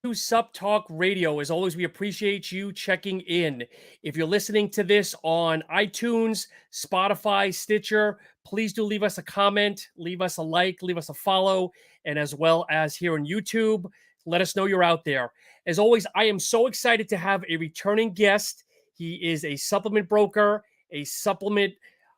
To Supp Talk Radio. As always, we appreciate you checking in. If you're listening to this on iTunes, Spotify, Stitcher, please do leave us a comment, leave us a like, leave us a follow, and as well as here on YouTube, let us know you're out there. As always, I am so excited to have a returning guest. He is a supplement broker, a supplement,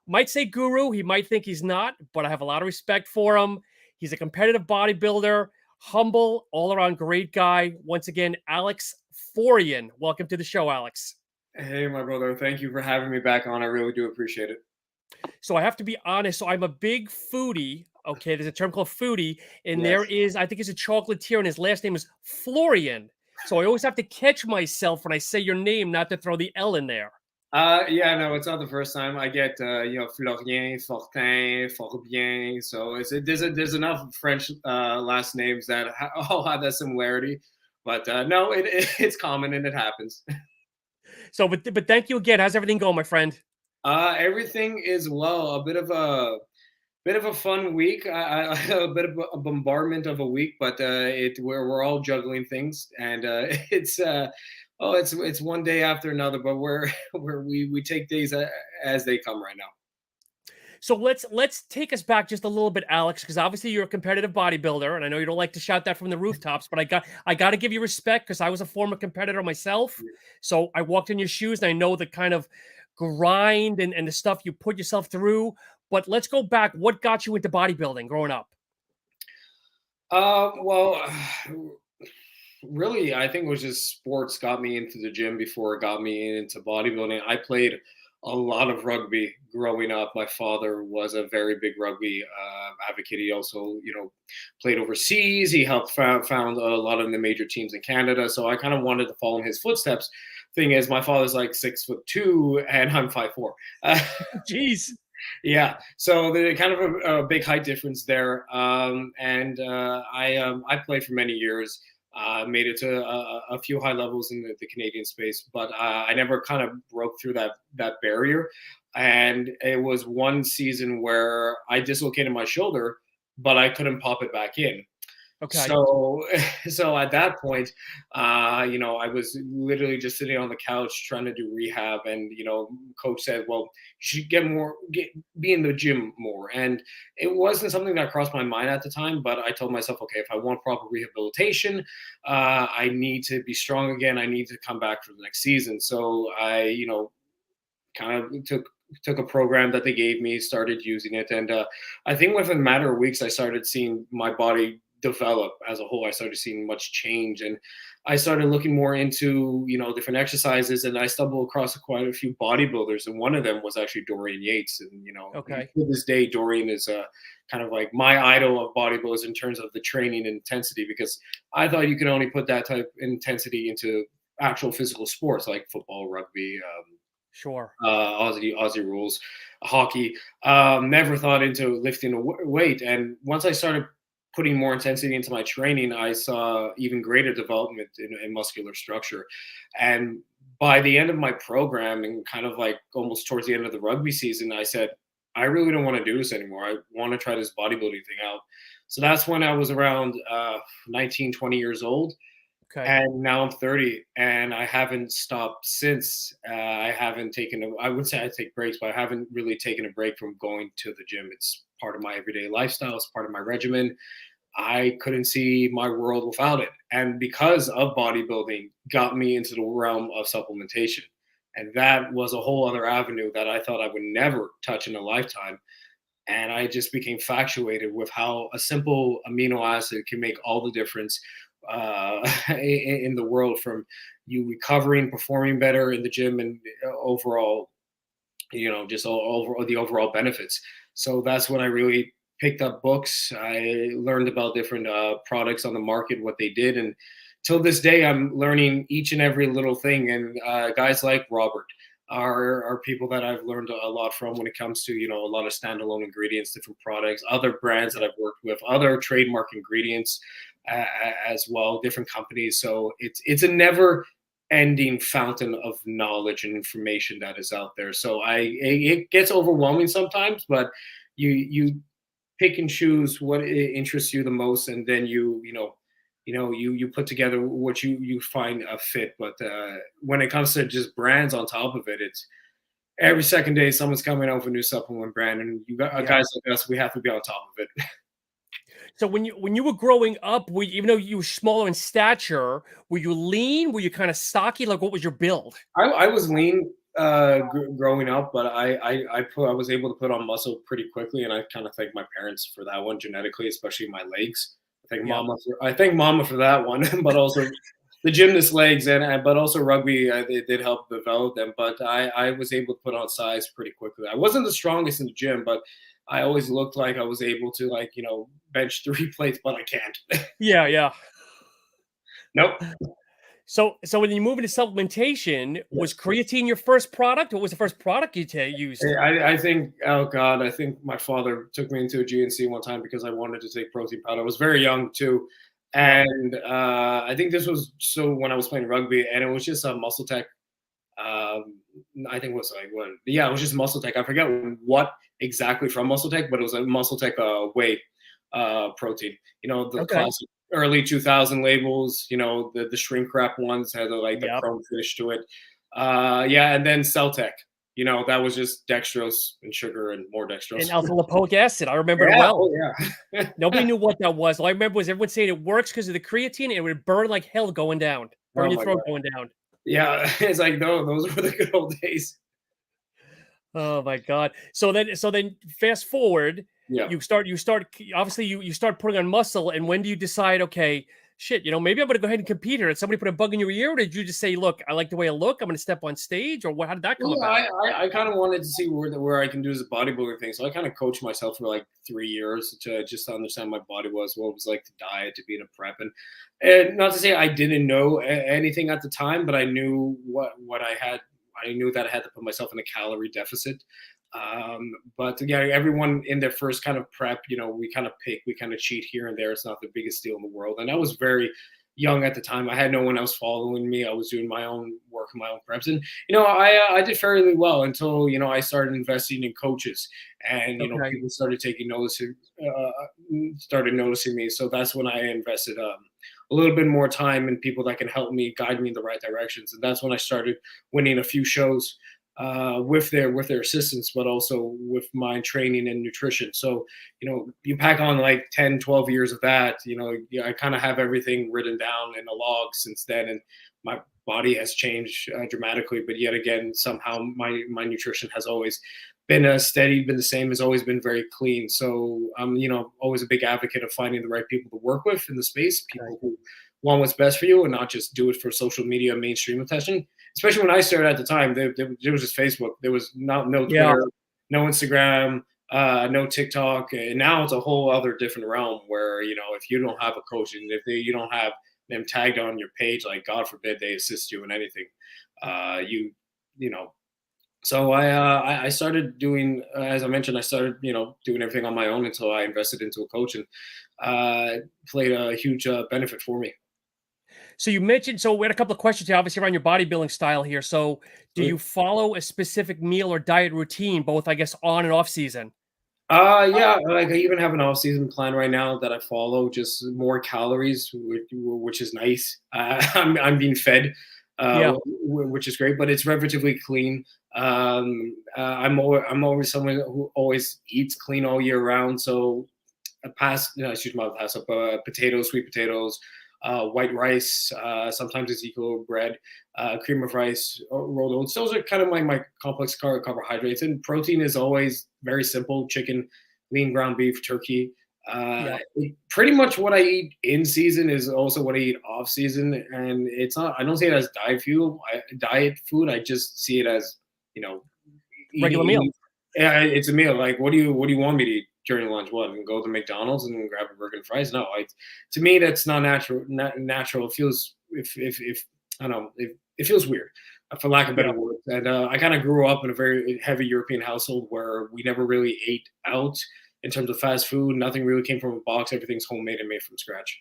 might say guru. He might think he's not, but I have a lot of respect for him. He's a competitive bodybuilder, humble, all-around great guy. Once again, Alex Forian. Welcome to the show, Alex. Hey, my brother. Thank you for having me back on. I really do appreciate it. So I have to be honest. So I'm a big foodie. Okay, there's a term called foodie, and there Yes. is, I think he's a chocolatier, and his last name is Florian. So I always have to catch myself when I say your name, not to throw the L in there. Yeah, no, it's not the first time. I get, Florien, Fortin, Forbien. So there's enough French last names that all have that similarity. But no, it's common and it happens. So, but thank you again. How's everything going, my friend? Everything is well. A bit of a fun week. A bit of a bombardment of a week, but we're all juggling things, and it's one day after another, but we take days as they come right now. So let's take us back just a little bit, Alex, because obviously you're a competitive bodybuilder, and I know you don't like to shout that from the rooftops, but I got to give you respect because I was a former competitor myself. So I walked in your shoes, and I know the kind of grind and the stuff you put yourself through. But let's go back. What got you into bodybuilding growing up? Well, really, I think it was just sports got me into the gym before it got me into bodybuilding. I played a lot of rugby growing up. My father was a very big rugby advocate. He also, played overseas. He helped found a lot of the major teams in Canada. So I kind of wanted to follow in his footsteps. Thing is, my father's like 6'2" and I'm 5'4". Jeez. Yeah, so there's kind of a big height difference there. I played for many years. Made it to a few high levels in the Canadian space, but I never kind of broke through that barrier. And it was one season where I dislocated my shoulder, but I couldn't pop it back in. Okay. So at that point, I was literally just sitting on the couch trying to do rehab, and coach said, "Well, you should be in the gym more." And it wasn't something that crossed my mind at the time, but I told myself, okay, if I want proper rehabilitation, I need to be strong again. I need to come back for the next season. So I, kind of took a program that they gave me, started using it, and I think within a matter of weeks, I started seeing my body develop as a whole. I started seeing much change, and I started looking more into different exercises, and I stumbled across quite a few bodybuilders, and one of them was actually Dorian Yates. And Okay. to this day, Dorian is kind of like my idol of bodybuilders in terms of the training and intensity, because I thought you could only put that type of intensity into actual physical sports like football, rugby, Sure. Aussie rules, hockey. Never thought into lifting a weight, and once I started putting more intensity into my training, I saw even greater development in muscular structure. And by the end of my program, and kind of like almost towards the end of the rugby season, I said, I really don't want to do this anymore. I want to try this bodybuilding thing out. So that's when I was around 19, 20 years old. Okay. And now I'm 30, and I haven't stopped since. I haven't I would say I take breaks, but I haven't really taken a break from going to the gym. It's part of my everyday lifestyle. It's part of my regimen. I couldn't see my world without it. And because of bodybuilding, got me into the realm of supplementation. And that was a whole other avenue that I thought I would never touch in a lifetime. And I just became infatuated with how a simple amino acid can make all the difference in the world, from you recovering, performing better in the gym, and overall, just over the overall benefits. So that's when I really picked up books. I learned about different products on the market, what they did, and till this day, I'm learning each and every little thing. And guys like Robert are people that I've learned a lot from when it comes to a lot of standalone ingredients, different products, other brands that I've worked with, other trademark ingredients as well, different companies. So it's a never ending fountain of knowledge and information that is out there. So it gets overwhelming sometimes, but you pick and choose what interests you the most, and then you you put together what you find a fit. But when it comes to just brands on top of it, it's every second day someone's coming out with a new supplement brand, and you got guys like us, we have to be on top of it. So when you were growing up, even though you were smaller in stature, were you lean? Were you kind of stocky? Like, what was your build? I was lean growing up, but I was able to put on muscle pretty quickly, and I kind of thank my parents for that one genetically, especially my legs. I thank mama for that one, but also the gymnast legs and but also rugby, it did help develop them. But I was able to put on size pretty quickly. I wasn't the strongest in the gym, but I always looked like I was able to bench 3 plates, but I can't. Yeah. Nope. So when you move into supplementation, was creatine your first product? What was the first product you used? I think, oh God, I think my father took me into a GNC one time because I wanted to take protein powder. I was very young too. And I think this was when I was playing rugby, and it was just a MuscleTech. I think it was it was just MuscleTech. I forget what exactly from MuscleTech, but it was a MuscleTech whey protein. The classic early 2000 labels. The shrink wrap ones had the chrome finish to it. And then Celtec. That was just dextrose and sugar and more dextrose. And alpha lipoic acid. I remember it well. Oh, yeah. Nobody knew what that was. All I remember was everyone saying it works because of the creatine, and it would burn like hell going down. Burn your throat going down. Yeah, it's like, no, those were the good old days. Oh my God. So then fast forward, you start obviously you start putting on muscle, and when do you decide, okay, shit, maybe I'm gonna go ahead and compete here? Did somebody put a bug in your ear, or did you just say, look, I like the way I look, I'm gonna step on stage, or what? How did that come about? I kind of wanted to see where I can do as a bodybuilding thing. So I kind of coached myself for like 3 years to just understand my body what it was like to diet, to be in a prep. And not to say I didn't know anything at the time, but I knew what I had. I knew that I had to put myself in a calorie deficit. But yeah, everyone in their first kind of prep, we kind of cheat here and there. It's not the biggest deal in the world. And I was very young at the time. I had no one else following me. I was doing my own work, my own preps. And, I did fairly well until, I started investing in coaches, and, people started noticing me. So that's when I invested a little bit more time in people that can help me, guide me in the right directions. And that's when I started winning a few shows with their assistance, but also with my training and nutrition. So, you pack on like 10, 12 years of that, I kind of have everything written down in a log since then. And my body has changed dramatically, but yet again, somehow my nutrition has always been steady, been the same, has always been very clean. So I'm, always a big advocate of finding the right people to work with in the space, people who want what's best for you and not just do it for social media mainstream attention. Especially when I started at the time, there was just Facebook. There was no Twitter, no Instagram, no TikTok. And now it's a whole other different realm where, if you don't have a coach and if you don't have them tagged on your page, like God forbid they assist you in anything, So I started doing, as I mentioned, doing everything on my own until I invested into a coach, and played a huge benefit for me. So you mentioned, so we had a couple of questions here, obviously around your bodybuilding style here. So do you follow a specific meal or diet routine, both, I guess, on and off season? Yeah, like I even have an off-season plan right now that I follow, just more calories, which is nice. I'm being fed, which is great, but it's relatively clean. I'm always someone who always eats clean all year round. So potatoes, sweet potatoes, white rice, sometimes Ezekiel bread, cream of rice, rolled oats. Those are kind of my complex carbohydrates. And protein is always very simple: chicken, lean ground beef, turkey. Pretty much what I eat in season is also what I eat off season. And it's not, I don't see it as diet food. I just see it as, regular meal. Yeah, it's a meal. Like, what do you want me to eat during lunch? What, and go to McDonald's and grab a burger and fries? No, to me that's not natural. Natural. It feels if I don't know, it feels weird, for lack of better words. And I kind of grew up in a very heavy European household where we never really ate out in terms of fast food. Nothing really came from a box. Everything's homemade and made from scratch.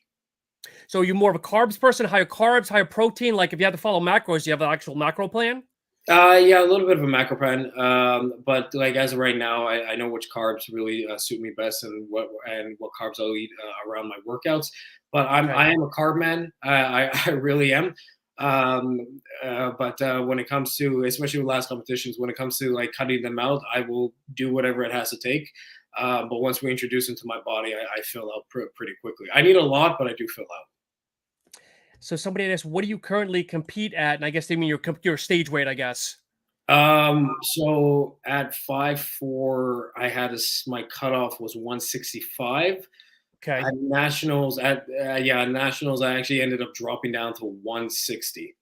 So you're more of a carbs person, higher carbs, higher protein? Like if you have to follow macros, do you have an actual macro plan? Yeah, a little bit of a macro plan, but like as of right now, I know which carbs really suit me best and what carbs I'll eat around my workouts. But Okay. I am a carb man. I really am. But when it comes to, especially with last competitions, when it comes to like cutting them out, I will do whatever it has to take. But once we introduce into my body, I fill out pretty quickly. I need a lot, but I do fill out. So somebody asked, what do you currently compete at? And I guess they mean your stage weight, I guess. So at 5'4", I had my cutoff was 165. Okay. At nationals, nationals, I actually ended up dropping down to 160.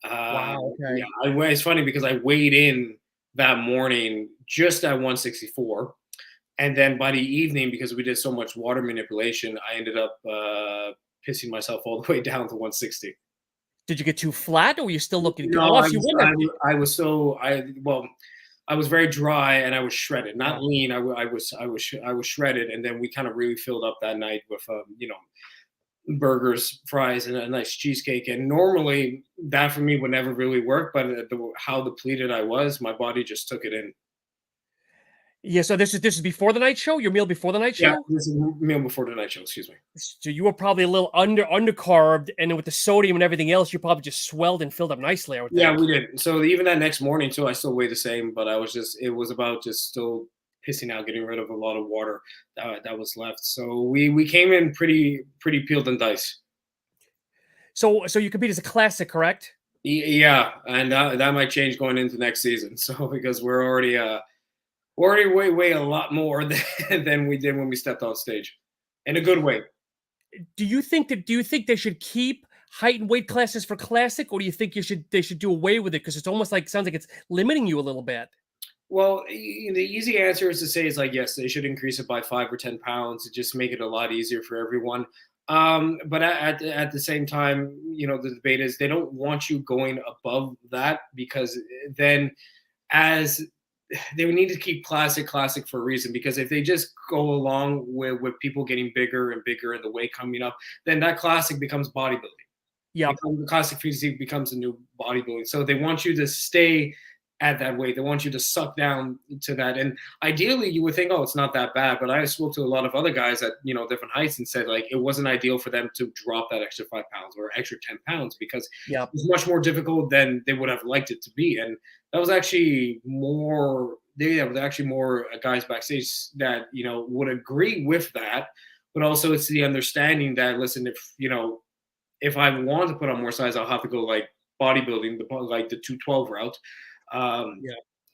Wow. Okay. It's funny because I weighed in that morning just at 164, and then by the evening, because we did so much water manipulation, I ended up pissing myself all the way down to 160. Did you get too flat, or were you still looking good? No, Oh, so you won that. I was very dry and I was shredded, not Wow. lean. I was shredded, and then we kind of really filled up that night with burgers, fries, and a nice cheesecake. And normally that for me would never really work, but how depleted I was, my body just took it in. Yeah. So this is before the night show. Your meal before the night Yeah, show. this is meal before the night show. Excuse me. So you were probably a little undercarbed, and then with the sodium and everything else, you probably just swelled and filled up nicely, I would Yeah, think. we did. So even that next morning too, I still weighed the same, but it was about just still pissing out, getting rid of a lot of water that was left. So we came in pretty peeled and diced. So you compete as a classic, correct? Yeah, and that might change going into next season. So because we're already way a lot more than we did when we stepped on stage, in a good way. Do you think they should keep height and weight classes for classic, or do you think they should do away with it because it's almost like sounds like it's limiting you a little bit? Well, the easy answer is to say is like yes, they should increase it by 5 or 10 pounds to just make it a lot easier for everyone. But at the same time, the debate is they don't want you going above that because then as they would need to keep classic for a reason, because if they just go along with people getting bigger and bigger and the weight coming up, then that classic becomes bodybuilding. Yep. The classic physique becomes a new bodybuilding. So they want you to stay at that weight. They want you to suck down to that. And ideally you would think, oh, it's not that bad. But I spoke to a lot of other guys at, different heights and said like it wasn't ideal for them to drop that extra 5 pounds or extra 10 pounds because Yep. it's much more difficult than they would have liked it to be. And that was actually more guys backstage that, would agree with that. But also it's the understanding that, listen, if I want to put on more size, I'll have to go like bodybuilding, like the 212 route, Yeah.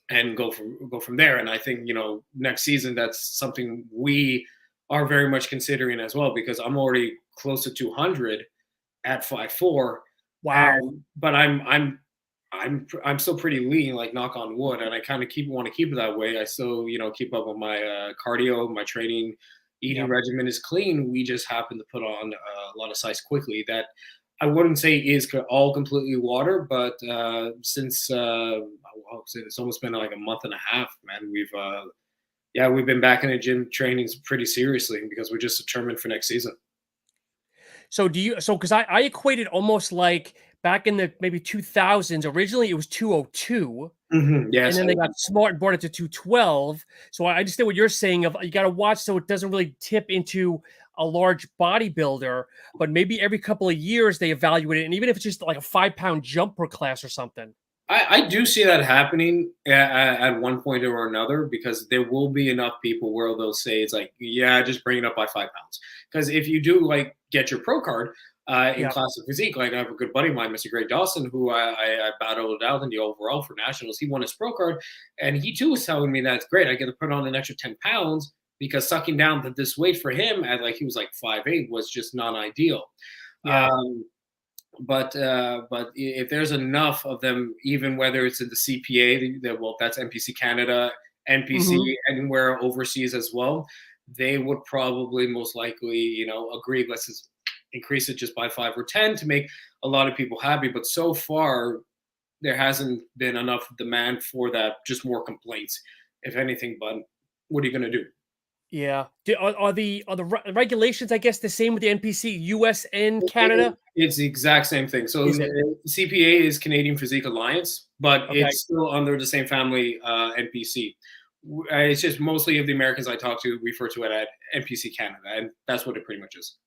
and go from there. And I think next season that's something we are very much considering as well, because I'm already close to 200 at 5'4", Wow. but I'm still pretty lean, like knock on wood, and I kind of want to keep it that way. I still keep up with my cardio, my training. Eating Yep. regimen is clean. We just happen to put on a lot of size quickly that I wouldn't say is all completely water, but since it's almost been like a month and a half, man, we've been back in the gym training pretty seriously because we're just determined for next season. So because I equated almost like back in the maybe 2000s, originally it was 202. Yes, And then they got smart and brought it to 212. So I understand what you're saying of you got to watch so it doesn't really tip into a large bodybuilder, but maybe every couple of years they evaluate it. And even if it's just like a 5-pound jump per class or something. I do see that happening at one point or another, because there will be enough people where they'll say it's like, yeah, just bring it up by 5 pounds. Because if you do like get your pro card in Yeah. classic physique, like I have a good buddy of mine, Mr. Greg Dawson, who I battled out in the overall for nationals. He won his pro card, and he too was telling me that it's great. I get to put on an extra 10 pounds because sucking down to this weight for him at like he was like 5'8" was just not ideal. Yeah. But if there's enough of them, even whether it's in the CPA, well, that's NPC Canada, NPC, anywhere overseas as well, they would probably most likely, agree. Let's just increase it just by 5 or 10 to make a lot of people happy. But so far, there hasn't been enough demand for that. Just more complaints, if anything. But what are you going to do? Yeah. Are the regulations, I guess, the same with the NPC, US and Canada? It's the exact same thing. So Is it? CPA is Canadian Physique Alliance, but Okay. it's still under the same family, NPC. It's just mostly of the Americans I talk to refer to it as NPC Canada, and that's what it pretty much is.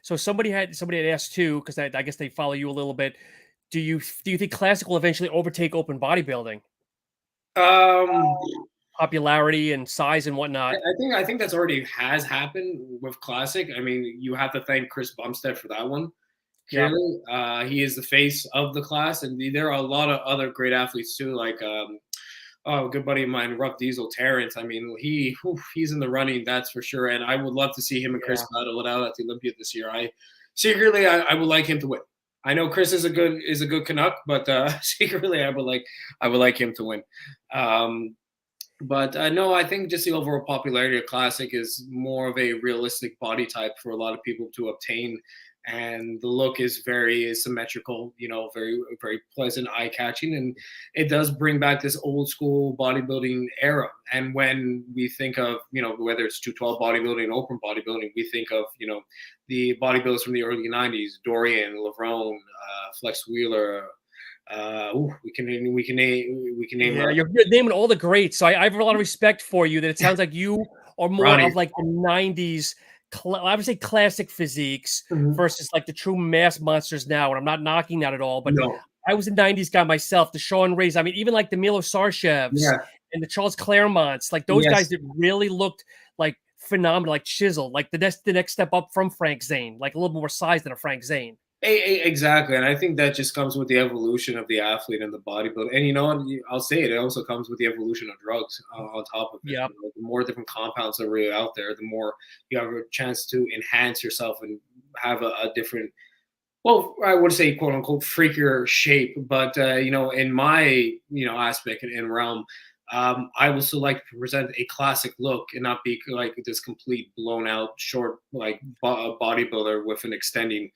So somebody had asked too, because I guess they follow you a little bit. Do you think classic will eventually overtake open bodybuilding? Um, Popularity and size and I whatnot. I think that's already has happened with classic. I mean, you have to thank Chris Bumstead for that one. Yeah. Clearly, he is the face of the class, and there are a lot of other great athletes too, like oh, a good buddy of mine, Rough Diesel Terrence. I mean, he's in the running, that's for sure. And I would love to see him and Chris Yeah. battle it out at the Olympia this year. Secretly I would like him to win. I know Chris is a good Canuck, but secretly I would like him to win. But no, I think just the overall popularity of classic is more of a realistic body type for a lot of people to obtain, and the look is very symmetrical. You know, very pleasant, eye catching, and it does bring back this old school bodybuilding era. And when we think of whether it's 212 bodybuilding, open bodybuilding, we think of the bodybuilders from the early 90s, Dorian, Lavrone, Flex Wheeler. We can name. Yeah, you're naming all the greats. So I have a lot of respect for you. That it sounds like you are more Ronnie. of like the '90s. I would say classic physiques Mhm. versus like the true mass monsters now. And I'm not knocking that at all, but No, I was a '90s guy myself. The Sean Rays. I mean, even like the Milo Sarchevs yeah, and the Charles Claremonts. Like those guys yes. that really looked like phenomenal, like chiseled. Like the next step up from Frank Zane. Like a little more size than a Frank Zane. Exactly, and I think that just comes with the evolution of the athlete and the bodybuilder. And you know what? I'll say it. It also comes with the evolution of drugs on top of it. Yeah. The more different compounds that are really out there, the more you have a chance to enhance yourself and have a different. Well, I would say quote unquote freakier shape, but in my aspect and realm, I would still like to present a classic look and not be like this complete blown out short like bodybuilder with an extending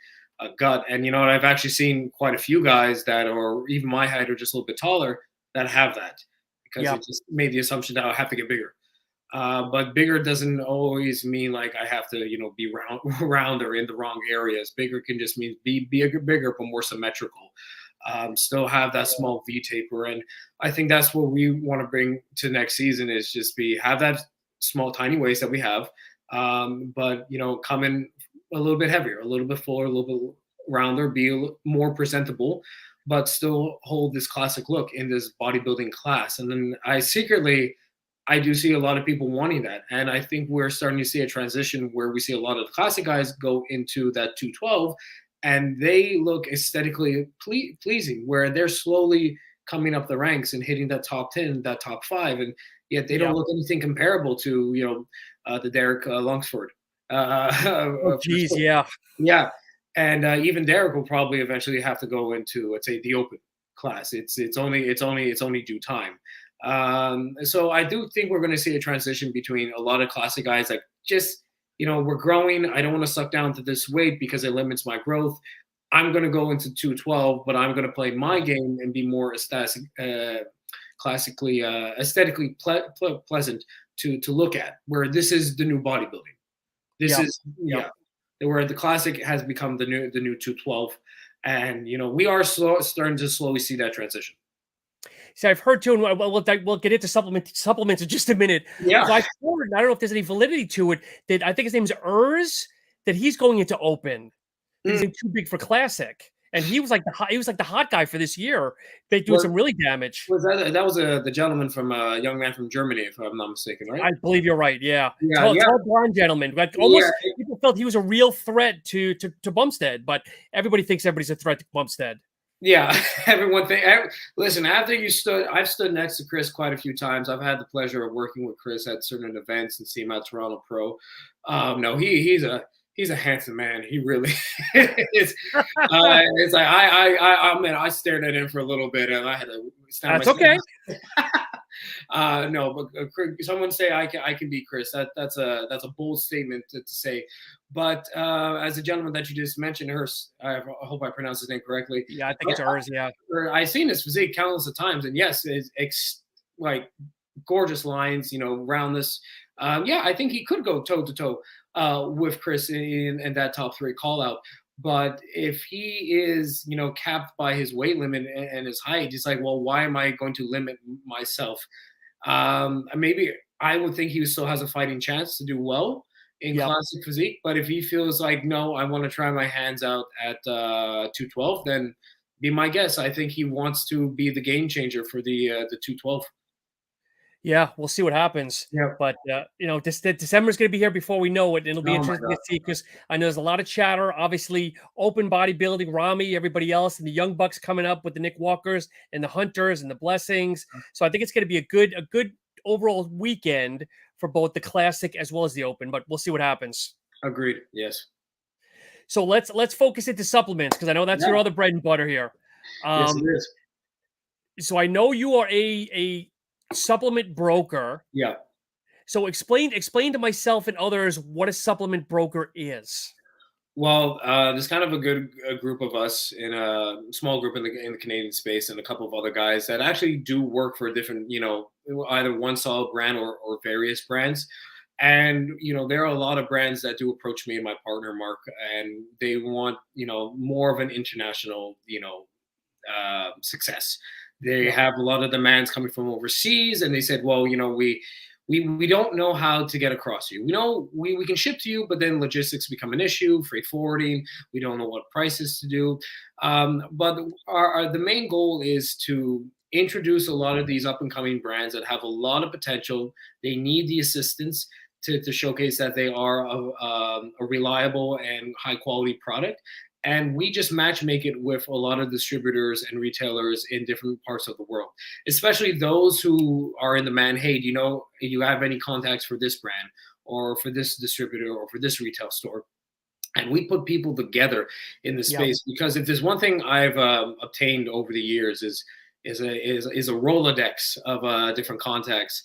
gut. And you know what? I've actually seen quite a few guys that are even my height or just a little bit taller that have that because Yeah. it just made the assumption that I have to get bigger. But bigger doesn't always mean like I have to, be round or in the wrong areas. Bigger can just mean be bigger, but more symmetrical. Still have that small V taper, and I think that's what we want to bring to next season is just have that small, tiny waist that we have, but come in a little bit heavier, a little bit fuller, a little bit rounder, be more presentable, but still hold this classic look in this bodybuilding class. And then I do see a lot of people wanting that. And I think we're starting to see a transition where we see a lot of the classic guys go into that 212 and they look aesthetically pleasing, where they're slowly coming up the ranks and hitting that top 10, that top 5. And yet they don't look anything comparable to, the Derek Lungsford. Oh, geez. Yeah. Yeah. And even Derek will probably eventually have to go into, let's say, the open class. It's only due time. So I do think we're going to see a transition between a lot of classic guys like just, we're growing. I don't want to suck down to this weight because it limits my growth. I'm going to go into 212, but I'm going to play my game and be more classically, aesthetically pleasant to look at, where this is the new bodybuilding. This is, where the classic has become the new 212. And, we are starting to slowly see that transition. See, I've heard too, and we'll get into supplements in just a minute. Yeah. So I've heard, and I don't know if there's any validity to it, that I think his name's Urs, that he's going into open. He's too big for classic, and he was like the hot guy for this year. They doing some really damage. That was the gentleman from a young man from Germany, if I'm not mistaken, right? I believe you're right. Yeah, Yeah, tall blonde gentleman. Like almost people felt he was a real threat to Bumstead, but everybody thinks everybody's a threat to Bumstead. Yeah, everyone listen, I've stood next to Chris quite a few times. I've had the pleasure of working with Chris at certain events and see him at Toronto Pro. No, he's a handsome man. He really is. It's like I stared at him for a little bit and I had to stand. That's okay. No, but someone say I can beat Chris. That's a bold statement to say. But as a gentleman that you just mentioned, I hope I pronounced his name correctly. Yeah, I think it's Urs. Yeah, I've seen his physique countless of times, and yes, it's like gorgeous lines, roundness. I think he could go toe to toe with Chris in that top 3 call out. But if he is, capped by his weight limit and his height, he's like, well, why am I going to limit myself? Maybe I would think he still has a fighting chance to do well in Yep. classic physique. But if he feels like, no, I want to try my hands out at 212, then be my guest. I think he wants to be the game changer for the 212. Yeah, we'll see what happens. Yeah. But December's going to be here before we know it, and it'll be Oh my interesting God. to see because I know there's a lot of chatter. Obviously, open bodybuilding, Rami, everybody else, and the young bucks coming up with the Nick Walkers and the Hunters and the Blessings. So I think it's going to be a good overall weekend for both the classic as well as the open. But we'll see what happens. Agreed. Yes. So let's focus into supplements because I know that's Yeah. your other bread and butter here. Yes, it is. So I know you are a supplement broker. Yeah. So explain to myself and others what a supplement broker is. Well, there's kind of a group of us in a small group in the Canadian space, and a couple of other guys that actually do work for different, either one solid brand or various brands. And there are a lot of brands that do approach me and my partner Mark, and they want more of an international success. They Yeah. have a lot of demands coming from overseas, and they said, well, we don't know how to get across to you. We know we can ship to you, but then logistics become an issue, freight forwarding. We don't know what prices to do. But the main goal is to introduce a lot of these up and coming brands that have a lot of potential. They need the assistance to showcase that they are a reliable and high quality product. And we just match make it with a lot of distributors and retailers in different parts of the world, especially those who are in demand. Hey, do you have any contacts for this brand or for this distributor or for this retail store? And we put people together in the Yeah. space, because if there's one thing I've obtained over the years is a Rolodex of different contacts,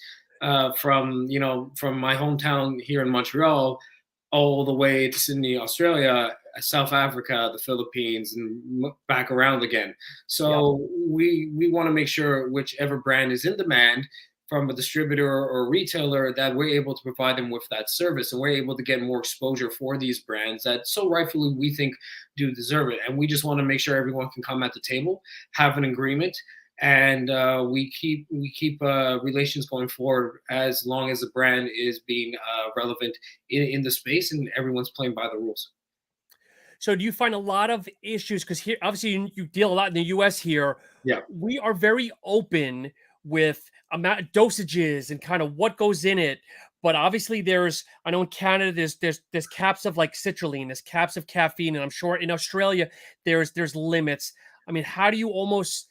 from my hometown here in Montreal all the way to Sydney, Australia, South Africa, the Philippines, and back around again. So we want to make sure whichever brand is in demand from a distributor or retailer, that we're able to provide them with that service, and we're able to get more exposure for these brands that so rightfully we think do deserve it. And we just want to make sure everyone can come at the table, have an agreement, and we keep relations going forward as long as the brand is being relevant in the space and everyone's playing by the rules. So do you find a lot of issues? Because here, obviously, you deal a lot in the US here. Yeah. We are very open with amount dosages and kind of what goes in it. But obviously, I know in Canada, there's caps of like citrulline, there's caps of caffeine, and I'm sure in Australia there's limits. I mean, how do you almost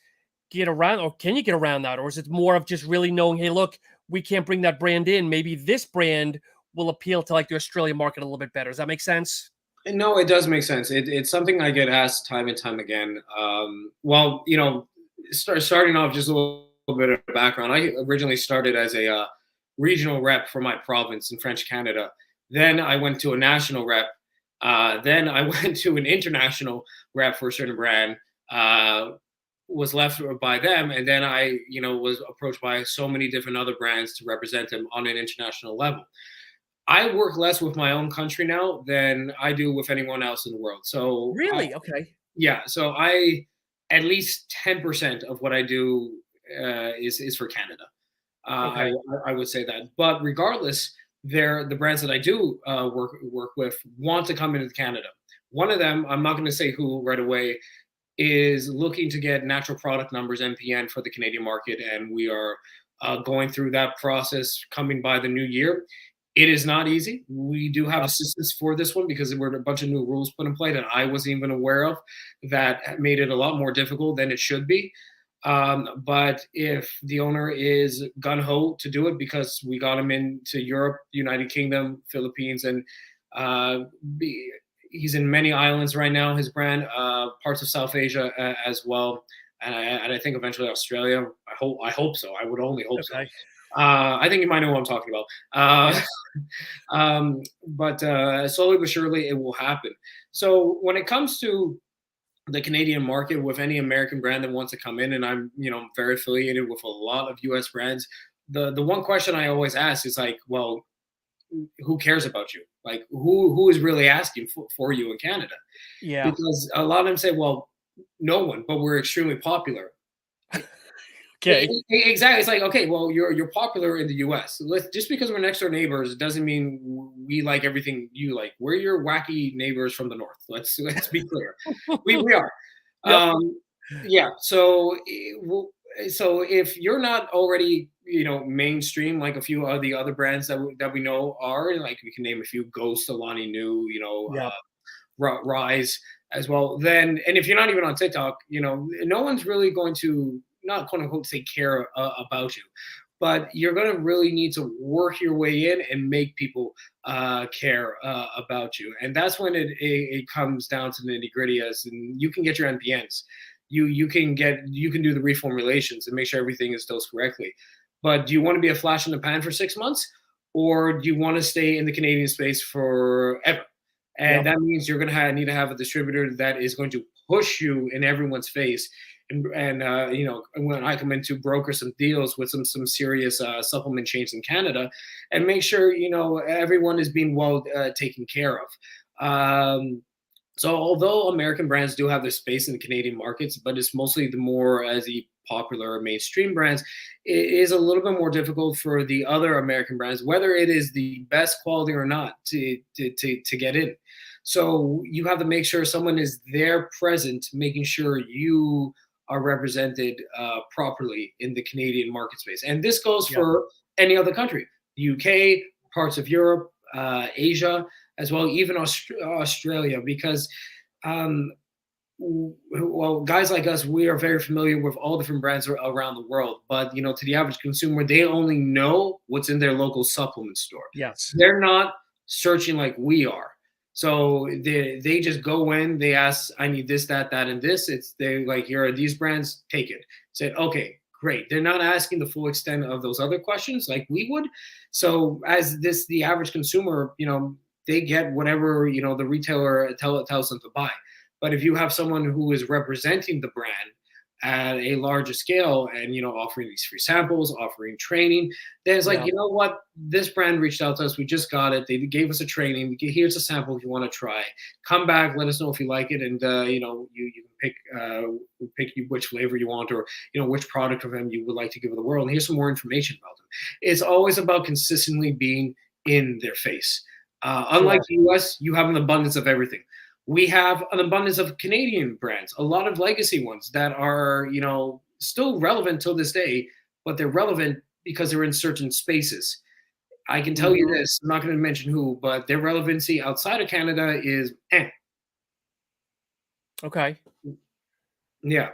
get around, or can you get around that? Or is it more of just really knowing, hey, look, we can't bring that brand in. Maybe this brand will appeal to like the Australian market a little bit better. Does that make sense? No, it does make sense. It's something I get asked time and time again. Well, starting off, just a little bit of background. I originally started as a regional rep for my province in French Canada. Then I went to a national rep. Then I went to an international rep for a certain brand. Was left by them, and then I, was approached by so many different other brands to represent them on an international level. I work less with my own country now than I do with anyone else in the world. So Really? Okay. yeah, so I at least 10% of what I do is for Canada. Okay. I would say that, but regardless, the brands that I do work with want to come into Canada. One of them, I'm not going to say who right away, is looking to get natural product numbers (NPN) for the Canadian market, and we are going through that process coming by the new year. It is not easy. We do have assistance for this one because there were a bunch of new rules put in play that I wasn't even aware of that made it a lot more difficult than it should be. But if the owner is gung-ho to do it, because we got him into Europe, United Kingdom, Philippines, and he's in many islands right now, his brand, parts of South Asia as well. And I think eventually Australia. I hope so. I would only hope so. Okay. I think you might know what I'm talking about. But slowly but surely it will happen. So when it comes to the Canadian market, with any American brand that wants to come in, and I'm very affiliated with a lot of US brands, the one question I always ask is like, well, who cares about you? Like who is really asking for you in Canada? Yeah. Because a lot of them say, well, no one, but we're extremely popular. Okay. Exactly. It's like, okay, well, you're popular in the U.S. Just because we're next door neighbors doesn't mean we like everything you like. We're your wacky neighbors from the north. Let's be clear. We are. Yep. Yeah. So so if you're not already mainstream like a few of the other brands that we know are, like we can name a few: Ghost, Alani Nu, Yep. Rise as well. Then, and if you're not even on TikTok, no one's really going to, not quote unquote say, care about you, but you're going to really need to work your way in and make people care about you. And that's when it comes down to the nitty gritty. As and you can get your NPNs, you can do the reformulations and make sure everything is dosed correctly. But do you want to be a flash in the pan for 6 months, or do you want to stay in the Canadian space forever? And that means you're going to need to have a distributor that is going to push you in everyone's face. And when I come in to broker some deals with some serious supplement chains in Canada, and make sure everyone is being well taken care of. So although American brands do have their space in the Canadian markets, but it's mostly the more as the popular mainstream brands, it is a little bit more difficult for the other American brands, whether it is the best quality or not, to get in. So you have to make sure someone is there present, making sure you are represented properly in the Canadian market space. And this goes for any other country: the UK, parts of Europe, Asia, as well, even Australia, because well, guys like us, we are very familiar with all different brands around the world. But to the average consumer, they only know what's in their local supplement store. Yes. They're not searching like we are. So they just go in, they ask, I need this, that, and this. They like, here are these brands, take it. Said, okay, great. They're not asking the full extent of those other questions like we would. So as the average consumer, they get whatever the retailer tells them to buy. But if you have someone who is representing the brand at a larger scale and offering these free samples, offering training, then it's like, you know what, this brand reached out to us, we just got it, they gave us a training, here's a sample if you want to try, come back, let us know if you like it, and you can pick which flavor you want, or which product of them you would like to give to the world, and here's some more information about them. It's always about consistently being in their face. Unlike the US, you have an abundance of everything. We have an abundance of Canadian brands, a lot of legacy ones that are, still relevant till this day, but they're relevant because they're in certain spaces. I can tell you this, I'm not going to mention who, but their relevancy outside of Canada is Okay. Yeah.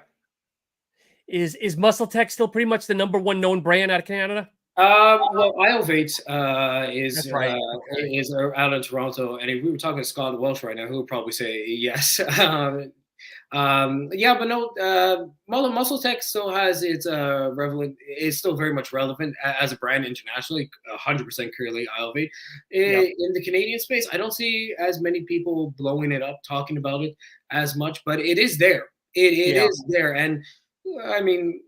Is MuscleTech still pretty much the number one known brand out of Canada? Well, Iovate is right. is out in Toronto, and if we were talking to Scott Welsh right now, who would probably say yes. Yeah, but no, MuscleTech still has its relevant. It's still very much relevant as a brand internationally. 100% clearly Iovate. In the Canadian space, I don't see as many people blowing it up, talking about it as much, but it is there. It is there, and I mean,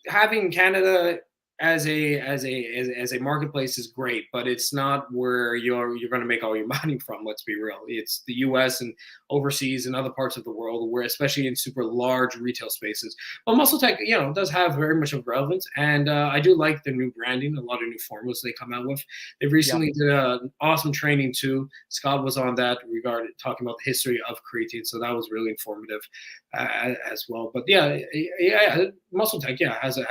having Canada as a marketplace is great, but it's not where you're going to make all your money from. Let's be real. It's the U.S. and overseas and other parts of the world, where especially in super large retail spaces. But MuscleTech, does have very much of relevance, and I do like the new branding, a lot of new formulas they come out with. They recently did an awesome training too. Scott was on that regarding talking about the history of creatine, so that was really informative as well. But MuscleTech has a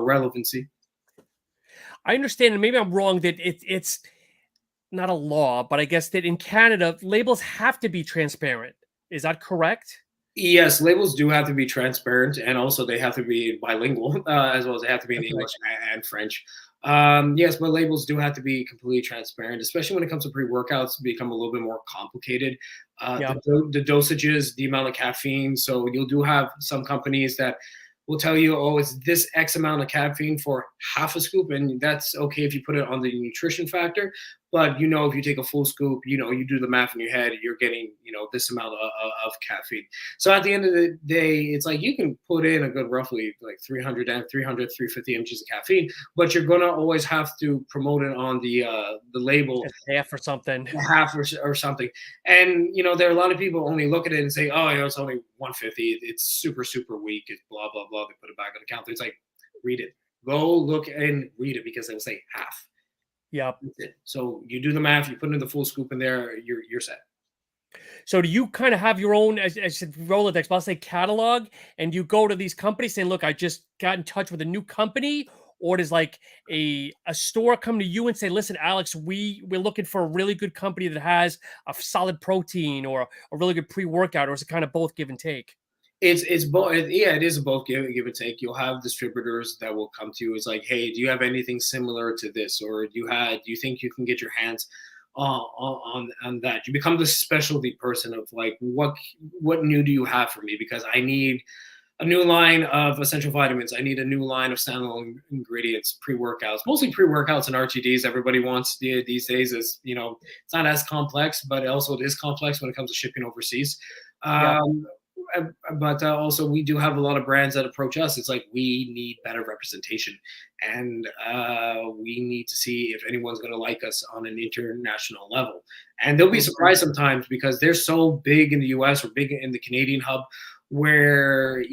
relevancy. I understand, and maybe I'm wrong, that it's not a law, but I guess that in Canada, labels have to be transparent. Is that correct? Yes, labels do have to be transparent, and also they have to be bilingual, as well as they have to be in English and French. Yes, but labels do have to be completely transparent, especially when it comes to pre-workouts, become a little bit more complicated. The dosages, the amount of caffeine. So you'll do have some companies that will tell you, oh, it's this X amount of caffeine for half a scoop, and that's okay if you put it on the nutrition factor. But, if you take a full scoop, you do the math in your head, you're getting, this amount of caffeine. So at the end of the day, it's like you can put in a good roughly like 350 mgs of caffeine, but you're going to always have to promote it on the label, Just half or something. half or something. And, there are a lot of people only look at it and say, oh, it's only 150. It's super, super weak. It's blah, blah, blah. They put it back on the counter. It's like, read it. Go look and read it because they'll say half. Yep. So you do the math, you put in the full scoop in there, you're set. So do you kind of have your own, as Rolodex, but I'll say catalog, and you go to these companies saying, look, I just got in touch with a new company, or does like a store come to you and say, listen, Alex, we're looking for a really good company that has a solid protein or a really good pre-workout, or is it kind of both give and take? It's both. Yeah, it is both give and take. You'll have distributors that will come to you. It's like, hey, do you have anything similar to this, or do you think you can get your hands on that? You become the specialty person of like, what new do you have for me? Because I need a new line of essential vitamins. I need a new line of standalone ingredients, pre-workouts, mostly pre-workouts and RTDs. Everybody wants these days is, it's not as complex, but also it is complex when it comes to shipping overseas. Yeah. But also we do have a lot of brands that approach us. It's like, we need better representation, and we need to see if anyone's going to like us on an international level. And they'll be surprised sometimes because they're so big in the US or big in the Canadian hub, where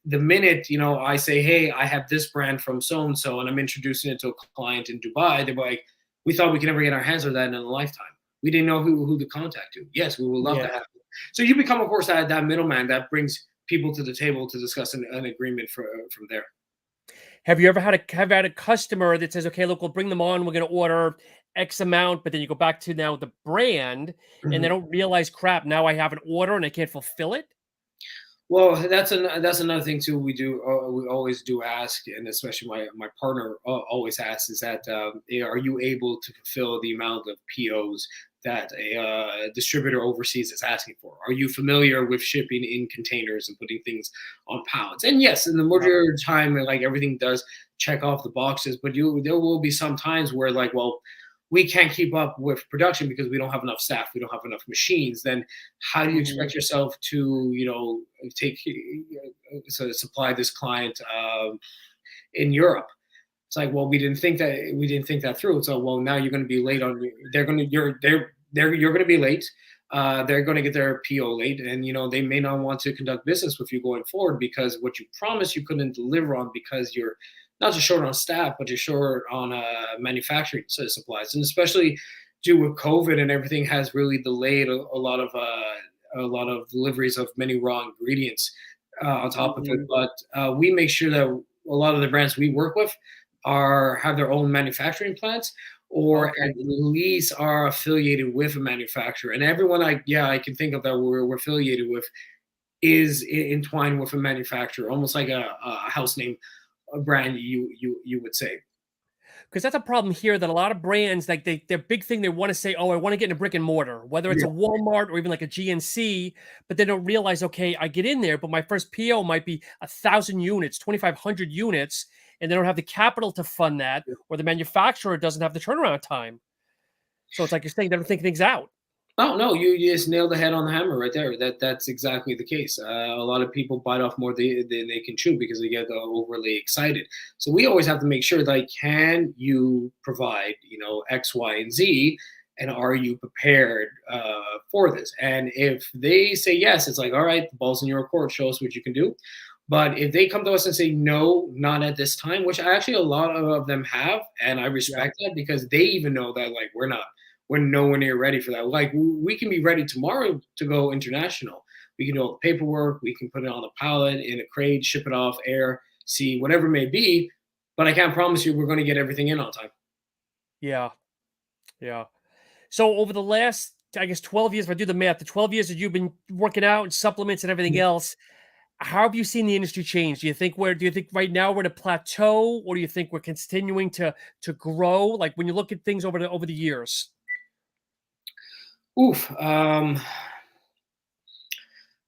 the minute I say, hey, I have this brand from so and so, and I'm introducing it to a client in Dubai, they're like, we thought we could never get our hands on that in a lifetime. We didn't know who to contact to. Yes, we would love to have it. So you become, of course, that middleman that brings people to the table to discuss an agreement from there. Have you ever had a customer that says, okay, look, we'll bring them on, we're going to order X amount, but then you go back to now the brand and they don't realize, crap, now I have an order and I can't fulfill it? Well, that's another thing too. We always do ask, and especially my partner always asks, is that are you able to fulfill the amount of POs that a distributor overseas is asking for? Are you familiar with shipping in containers and putting things on pallets? And yes, in the majority of the time, like, everything does check off the boxes, but there will be some times where, like, well, we can't keep up with production because we don't have enough staff, we don't have enough machines. Then how do you expect yourself to supply this client in Europe? It's like, well, we didn't think that through. So, well, now you're going to be late on. You're going to be late. They're going to get their PO late, and they may not want to conduct business with you going forward because what you promised you couldn't deliver on, because you're not just short on staff, but you're short on manufacturing supplies, and especially due with COVID and everything has really delayed a lot of deliveries of many raw ingredients on top of it. But we make sure that a lot of the brands we work with have their own manufacturing plants, or at least are affiliated with a manufacturer. And everyone I can think of that we're affiliated with is entwined with a manufacturer, almost like a house name, a brand you would say. Because that's a problem here, that a lot of brands, like their big thing, they want to say, oh, I want to get in a brick and mortar, whether it's a Walmart or even like a GNC, but they don't realize, okay, I get in there, but my first PO might be 1,000 units, 2,500 units, and they don't have the capital to fund that, or the manufacturer doesn't have the turnaround time. So it's like you're saying, they don't think things out. Oh no, you just nailed the head on the hammer right there. That's exactly the case. A lot of people bite off more than they can chew because they get overly excited. So we always have to make sure, like, can you provide X, Y, and Z, and are you prepared for this? And if they say yes, it's like, all right, the ball's in your court. Show us what you can do. But if they come to us and say no, not at this time, which actually a lot of them have, and I respect that, because they even know that, like, we're nowhere near ready for that. Like, we can be ready tomorrow to go international. We can do all the paperwork. We can put it on a pallet, in a crate, ship it off, air, sea, whatever it may be. But I can't promise you we're going to get everything in on time. Yeah. Yeah. So over the last, I guess, 12 years, if I do the math, the 12 years that you've been working out and supplements and everything else, how have you seen the industry change? Do you think right now we're at a plateau, or do you think we're continuing to grow? Like, when you look at things over the years? Oof.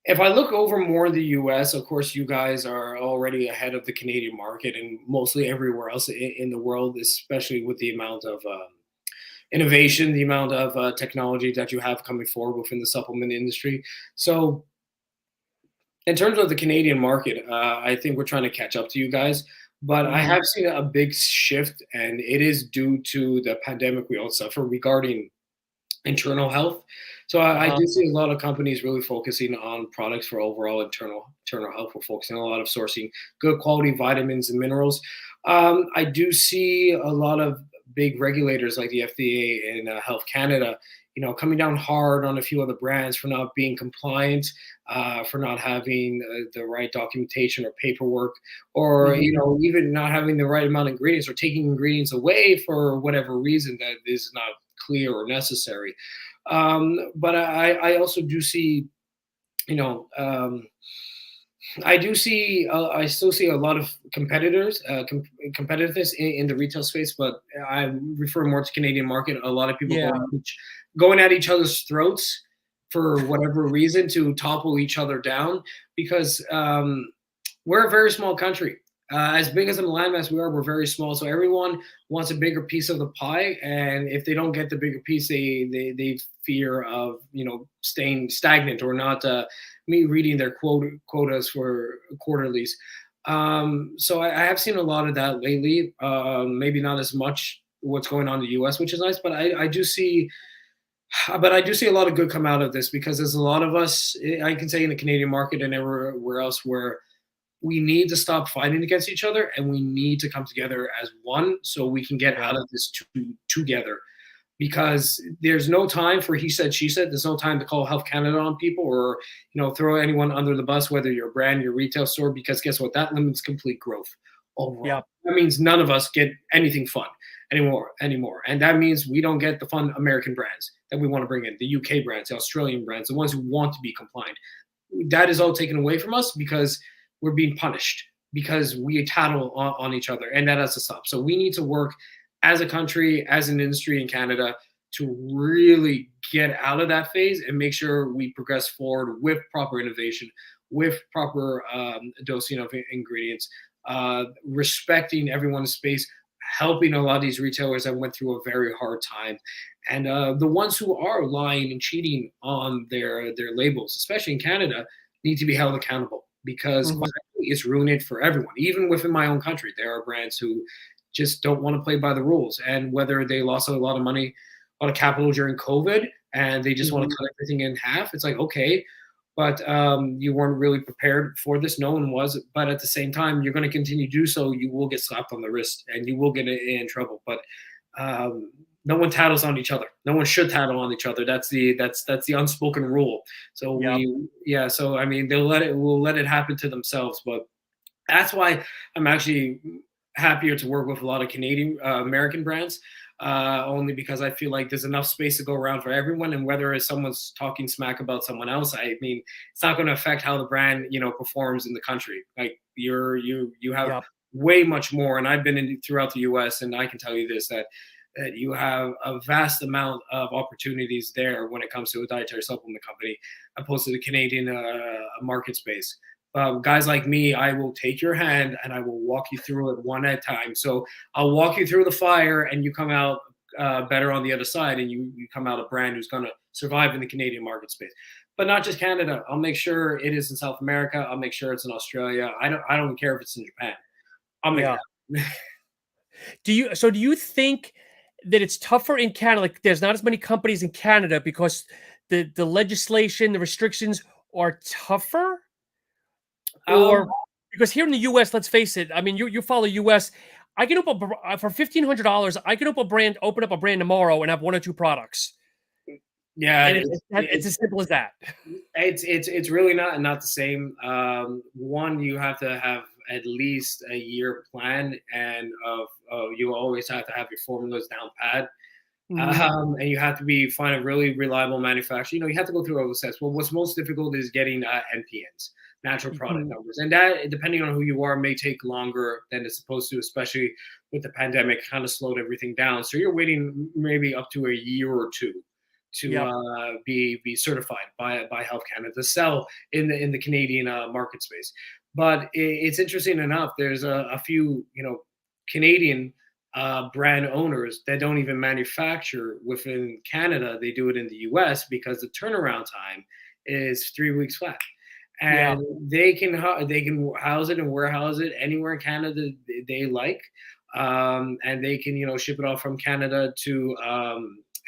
If I look over more in the US, of course, you guys are already ahead of the Canadian market and mostly everywhere else in the world, especially with the amount of innovation, the amount of technology that you have coming forward within the supplement industry. So in terms of the Canadian market, I think we're trying to catch up to you guys. But I have seen a big shift, and it is due to the pandemic we all suffer regarding internal health. So I do see a lot of companies really focusing on products for overall internal health. We're focusing a lot of sourcing good quality vitamins and minerals. I do see a lot of big regulators like the FDA and Health Canada, coming down hard on a few other brands for not being compliant, for not having the right documentation or paperwork, or even not having the right amount of ingredients or taking ingredients away for whatever reason that is not clear or necessary. But I also do see, I still see a lot of competitiveness in the retail space, but I refer more to Canadian market. A lot of people going at each other's throats for whatever reason to topple each other down, because we're a very small country. As big as in landmass we are, we're very small. So everyone wants a bigger piece of the pie, and if they don't get the bigger piece, they fear of staying stagnant or not reading their quotas for quarterlies. So I have seen a lot of that lately. Maybe not as much what's going on in the U.S., which is nice, but I do see. But I do see a lot of good come out of this, because there's a lot of us, I can say, in the Canadian market and everywhere else, where we need to stop fighting against each other, and we need to come together as one so we can get out of this together. Because there's no time for he said, she said. There's no time to call Health Canada on people, or throw anyone under the bus, whether you're a brand, your retail store, because guess what? That limits complete growth overall. Yeah. That means none of us get anything fun anymore. And that means we don't get the fun American brands that we want to bring in, the UK brands, the Australian brands, the ones who want to be compliant. That is all taken away from us because we're being punished, because we tattle on each other, and that has to stop. So we need to work as a country, as an industry in Canada, to really get out of that phase and make sure we progress forward with proper innovation, with proper dosing of ingredients, respecting everyone's space, helping a lot of these retailers that went through a very hard time. And the ones who are lying and cheating on their labels, especially in Canada, need to be held accountable, because it's ruining it for everyone. Even within my own country, there are brands who just don't want to play by the rules. And whether they lost a lot of money, a lot of capital during COVID, and they just want to cut everything in half, it's like, okay, but you weren't really prepared for this. No one was. But at the same time, you're going to continue to do so, you will get slapped on the wrist and you will get in trouble. But no one tattles on each other. No one should tattle on each other. That's the unspoken rule. So so I mean, we'll let it happen to themselves. But that's why I'm actually happier to work with a lot of Canadian American brands, only because I feel like there's enough space to go around for everyone. And whether someone's talking smack about someone else, I mean, it's not going to affect how the brand performs in the country. Like you have way much more. And I've been throughout the U.S. and I can tell you this, that you have a vast amount of opportunities there when it comes to a dietary supplement company, opposed to the Canadian market space. Guys like me, I will take your hand and I will walk you through it one at a time. So I'll walk you through the fire and you come out better on the other side, and you come out a brand who's going to survive in the Canadian market space. But not just Canada. I'll make sure it is in South America. I'll make sure it's in Australia. I don't care if it's in Japan. I'll make it happen. Do you think that it's tougher in Canada? Like, there's not as many companies in Canada because the legislation, the restrictions are tougher? Or because here in the U.S., let's face it, I mean, you follow U.S., I can open for $1,500. I can open up a brand tomorrow and have one or two products. Yeah, and it's as simple as that. It's really not the same. One, you have to have at least a year plan, and you always have to have your formulas down pat. And you have to find a really reliable manufacturer. You have to go through all the steps. Well, what's most difficult is getting NPNs, natural product numbers, and that, depending on who you are, may take longer than it's supposed to, especially with the pandemic, kind of slowed everything down. So you're waiting maybe up to a year or two to be certified by Health Canada to sell in the Canadian market space. But it's interesting enough. There's a few Canadian brand owners that don't even manufacture within Canada. They do it in the US because the turnaround time is 3 weeks flat. Yeah. And they can house it and warehouse it anywhere in Canada they like, and they can ship it off from Canada to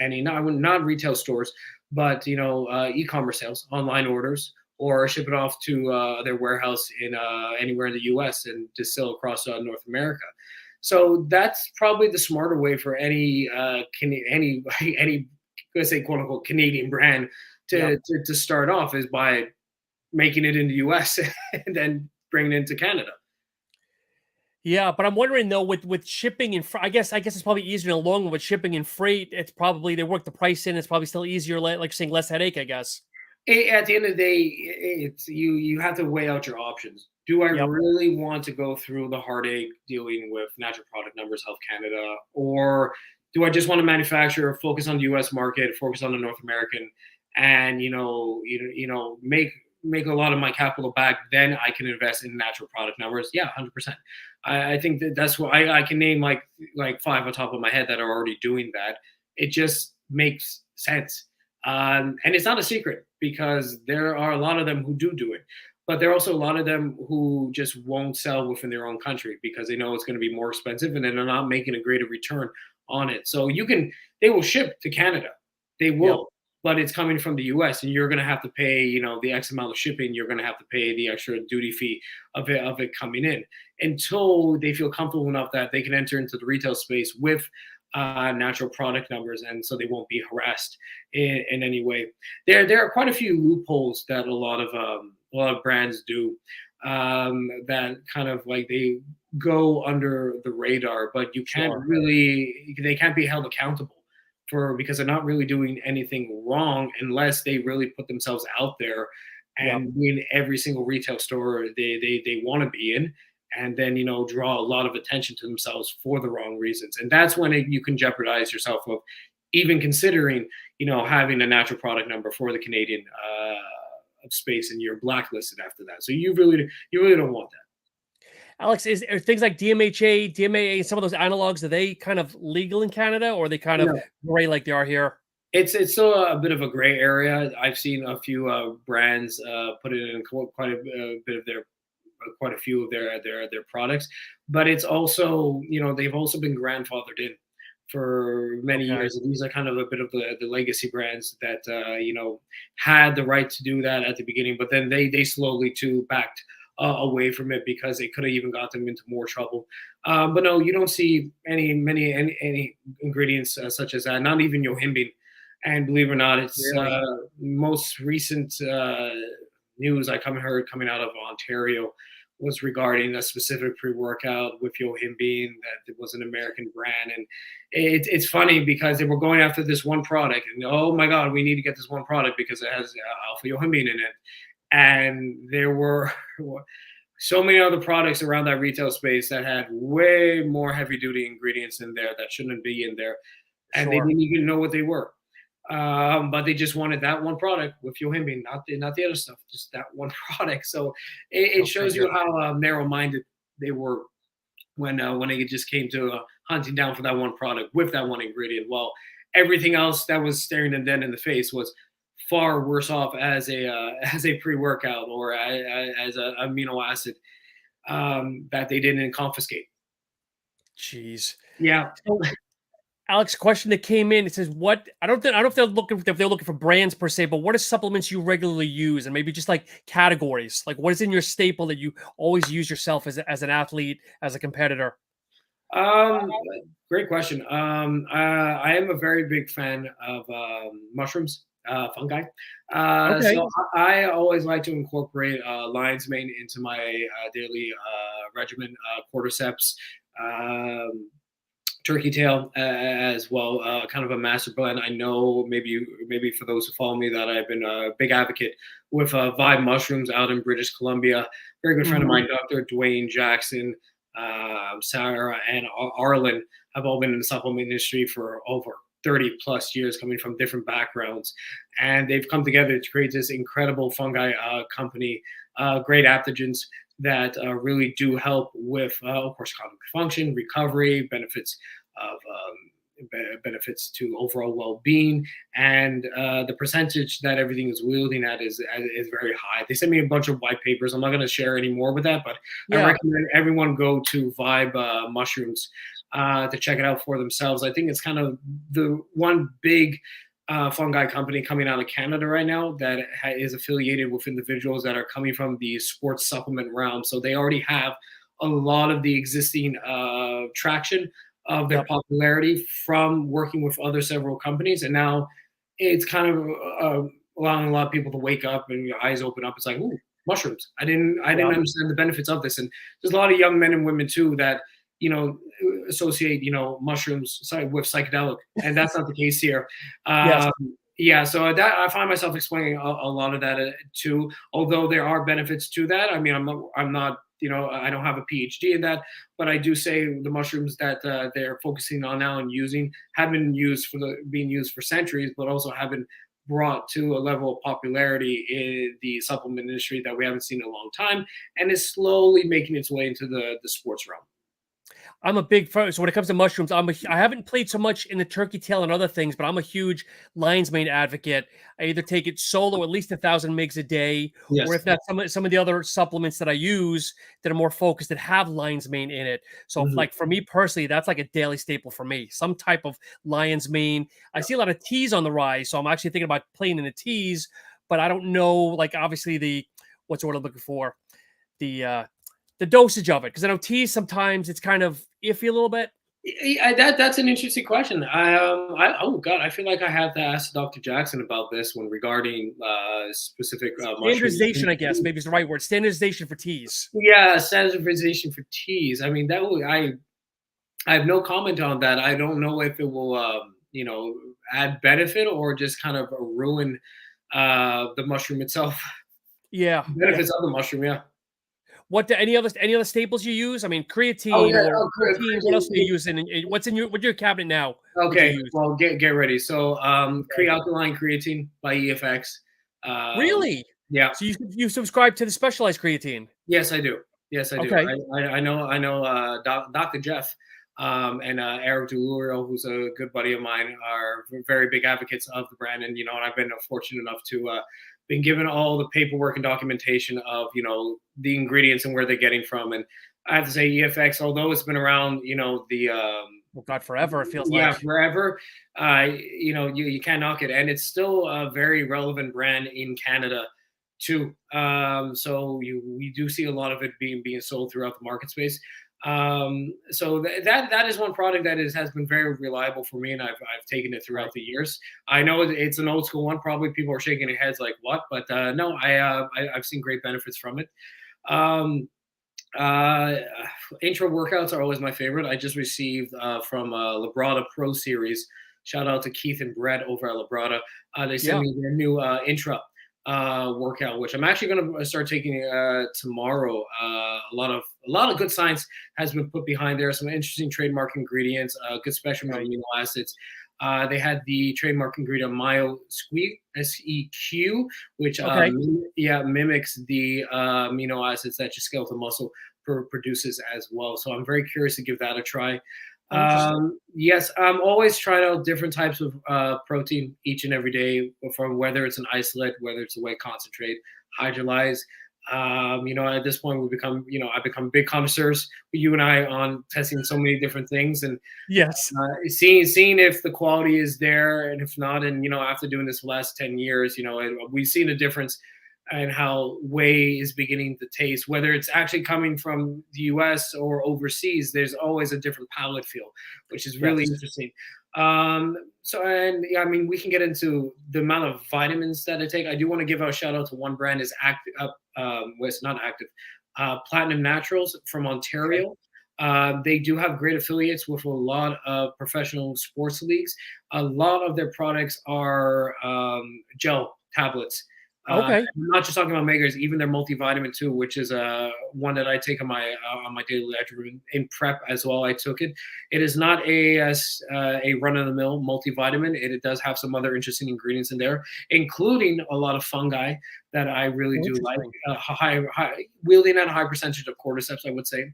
any not retail stores, but e-commerce sales, online orders, or ship it off to their warehouse in anywhere in the U.S. and distill across North America. So that's probably the smarter way for any let's say quote unquote Canadian brand Yeah. to start off, is by making it in the US and then bringing it into Canada. Yeah, but I'm wondering though, with shipping and I guess it's probably easier in the long run. With shipping and freight, it's probably they work the price in. It's probably still easier, like you're saying, less headache. I guess. At the end of the day, it's you have to weigh out your options. Do I Yep. really want to go through the heartache dealing with natural product numbers, Health Canada, or do I just want to manufacture, focus on the U.S. market, focus on the North American, and make a lot of my capital back? Then I can invest in natural product numbers. Yeah, 100%. I think that's what I can name like five on top of my head that are already doing that. It just makes sense. And it's not a secret because there are a lot of them who do it, but there are also a lot of them who just won't sell within their own country because they know it's going to be more expensive and then they're not making a greater return on it. So they will ship to Canada, they Yep. will, but it's coming from the US and you're going to have to pay, the X amount of shipping. You're going to have to pay the extra duty fee of it coming in until they feel comfortable enough that they can enter into the retail space with natural product numbers, and so they won't be harassed in any way. There are quite a few loopholes that a lot of brands do, that kind of like they go under the radar, but Sure. they can't be held accountable for, because they're not really doing anything wrong unless they really put themselves out there Yep. and in every single retail store they want to be in, and then draw a lot of attention to themselves for the wrong reasons, and that's when you can jeopardize yourself of even considering having a natural product number for the Canadian space, and you're blacklisted after that. So you really don't want that. Alex, are things like DMHA, DMAA, some of those analogs, are they kind of legal in Canada, or are they kind of No, gray like they are here? it's still a bit of a gray area. I've seen a few brands put it in quite a bit of their quite a few of their products, but it's also they've also been grandfathered in for many Okay. years. And these are kind of a bit of the legacy brands that had the right to do that at the beginning, but then they slowly too backed away from it because it could have even got them into more trouble. But no, you don't see any ingredients such as that. Not even yohimbine. And believe it or not, it's Really? most recent news I heard coming out of Ontario was regarding a specific pre-workout with yohimbine that it was an American brand, and it's funny because they were going after this one product, and oh my God, we need to get this one product because it has alpha yohimbine in it, and there were so many other products around that retail space that had way more heavy-duty ingredients in there that shouldn't be in there, and they Sure. didn't even know what they were. But they just wanted that one product with yohimbine, not the other stuff, just that one product. So it Go shows you figure. how narrow-minded they were when it just came to hunting down for that one product with that one ingredient. While everything else that was staring them dead in the face was far worse off as a as a pre-workout or as an amino acid that they didn't confiscate. Jeez. Yeah. So, Alex, question that came in. It says, "What?" I don't know if they're looking for brands per se, but what are supplements you regularly use, and maybe just like categories, like what is in your staple that you always use yourself as an athlete, as a competitor? Um, Great question. I am a very big fan of mushrooms, fungi. Okay. So I always like to incorporate lion's mane into my daily regimen, cordyceps, um, turkey tail as well, kind of a master blend. I know maybe for those who follow me that I've been a big advocate with Vibe mushrooms out in British Columbia. Very good friend of Mhm. mine, Dr. Dwayne Jackson, Sarah, and Arlen have all been in the supplement industry for over 30 plus years, coming from different backgrounds. And they've come together to create this incredible fungi company, great adaptogens. that really do help with, of course, cognitive function, recovery, benefits to overall well-being, and the percentage that everything is wielding at is very high. They sent me a bunch of white papers. I'm not going to share any more with that, but I recommend everyone go to Vibe Mushrooms to check it out for themselves. I think it's kind of the one big fungi company coming out of Canada right now that is affiliated with individuals that are coming from the sports supplement realm. So they already have a lot of the existing traction of their popularity from working with other several companies. And now it's kind of allowing a lot of people to wake up and your eyes open up. It's like, ooh, mushrooms. I didn't understand the benefits of this. And there's a lot of young men and women too that, associate, mushrooms with psychedelic, and that's not the case here. Yeah, so that I find myself explaining a lot of that too. Although there are benefits to that. I mean, I'm not, I don't have a PhD in that, but I do say the mushrooms that they're focusing on now and using have been being used for centuries, but also have been brought to a level of popularity in the supplement industry that we haven't seen in a long time, and is slowly making its way into the sports realm. I'm a big fan. So when it comes to mushrooms, I haven't played so much in the turkey tail and other things, but I'm a huge lion's mane advocate. I either take it solo, at least 1,000 mgs a day, or if not, some of the other supplements that I use that are more focused that have lion's mane in it. So like for me personally, that's like a daily staple for me. Some type of lion's mane. I see a lot of teas on the rise, so I'm actually thinking about playing in the teas, but I don't know, like obviously what's the word I'm looking for? The dosage of it, because I know teas sometimes it's kind of iffy a little bit. That's an interesting question. Oh God, I feel like I have to ask Dr. Jackson about this one regarding specific standardization. I guess maybe is the right word. Standardization for teas. Yeah, standardization for teas. I mean, I have no comment on that. I don't know if it will add benefit or just kind of ruin the mushroom itself. Yeah, benefits of the mushroom. Yeah. What any other staples you use? I mean, creatine or protein. What else are you using? What's in your cabinet now? Okay, well, get ready. So, Crealkaline Creatine by EFX. Really? Yeah. So you subscribe to the specialized creatine? Yes, I do. Yes, I do. Okay. I know. Dr. Jeff and Eric Delurio, who's a good buddy of mine, are very big advocates of the brand, and I've been fortunate enough to been given all the paperwork and documentation of the ingredients and where they're getting from. And I have to say, EFX, although it's been around, well, God, forever, it feels like. Yeah, like. forever. You can't knock it, and it's still a very relevant brand in Canada too. So we do see a lot of it being sold throughout the market space. So that is one product that has been very reliable for me, and I've taken it throughout the years. I know it's an old school one. Probably people are shaking their heads like, what? But no, I've seen great benefits from it. Intro workouts are always my favorite. I just received from Labrada Pro Series. Shout out to Keith and Brett over at Labrada. They sent me their new intra workout, which I'm actually going to start taking tomorrow. A lot of good science has been put behind there. Some interesting trademark ingredients, good spectrum of amino acids. They had the trademark ingredient MyoSeq, SEQ, which mimics the amino acids that your skeletal muscle produces as well. So I'm very curious to give that a try. Yes, I'm always trying out different types of protein each and every day, from whether it's an isolate, whether it's a whey concentrate, hydrolyze. At this point I've become big connoisseurs, you and I, on testing so many different things, and seeing if the quality is there, and if not, and after doing this for the last 10 years, we've seen a difference and how whey is beginning to taste, whether it's actually coming from the US or overseas. There's always a different palate feel, which is really interesting. We can get into the amount of vitamins that I take. I do want to give a shout out to one brand is Platinum Naturals from Ontario. They do have great affiliates with a lot of professional sports leagues. A lot of their products are gel tablets. Okay. I'm not just talking about megas, even their multivitamin too, which is one that I take on my daily regimen in prep as well. I took it. It is not a run of the mill multivitamin. It does have some other interesting ingredients in there, including a lot of fungi that I really do like. Interesting. Wielding at a high percentage of cordyceps, I would say.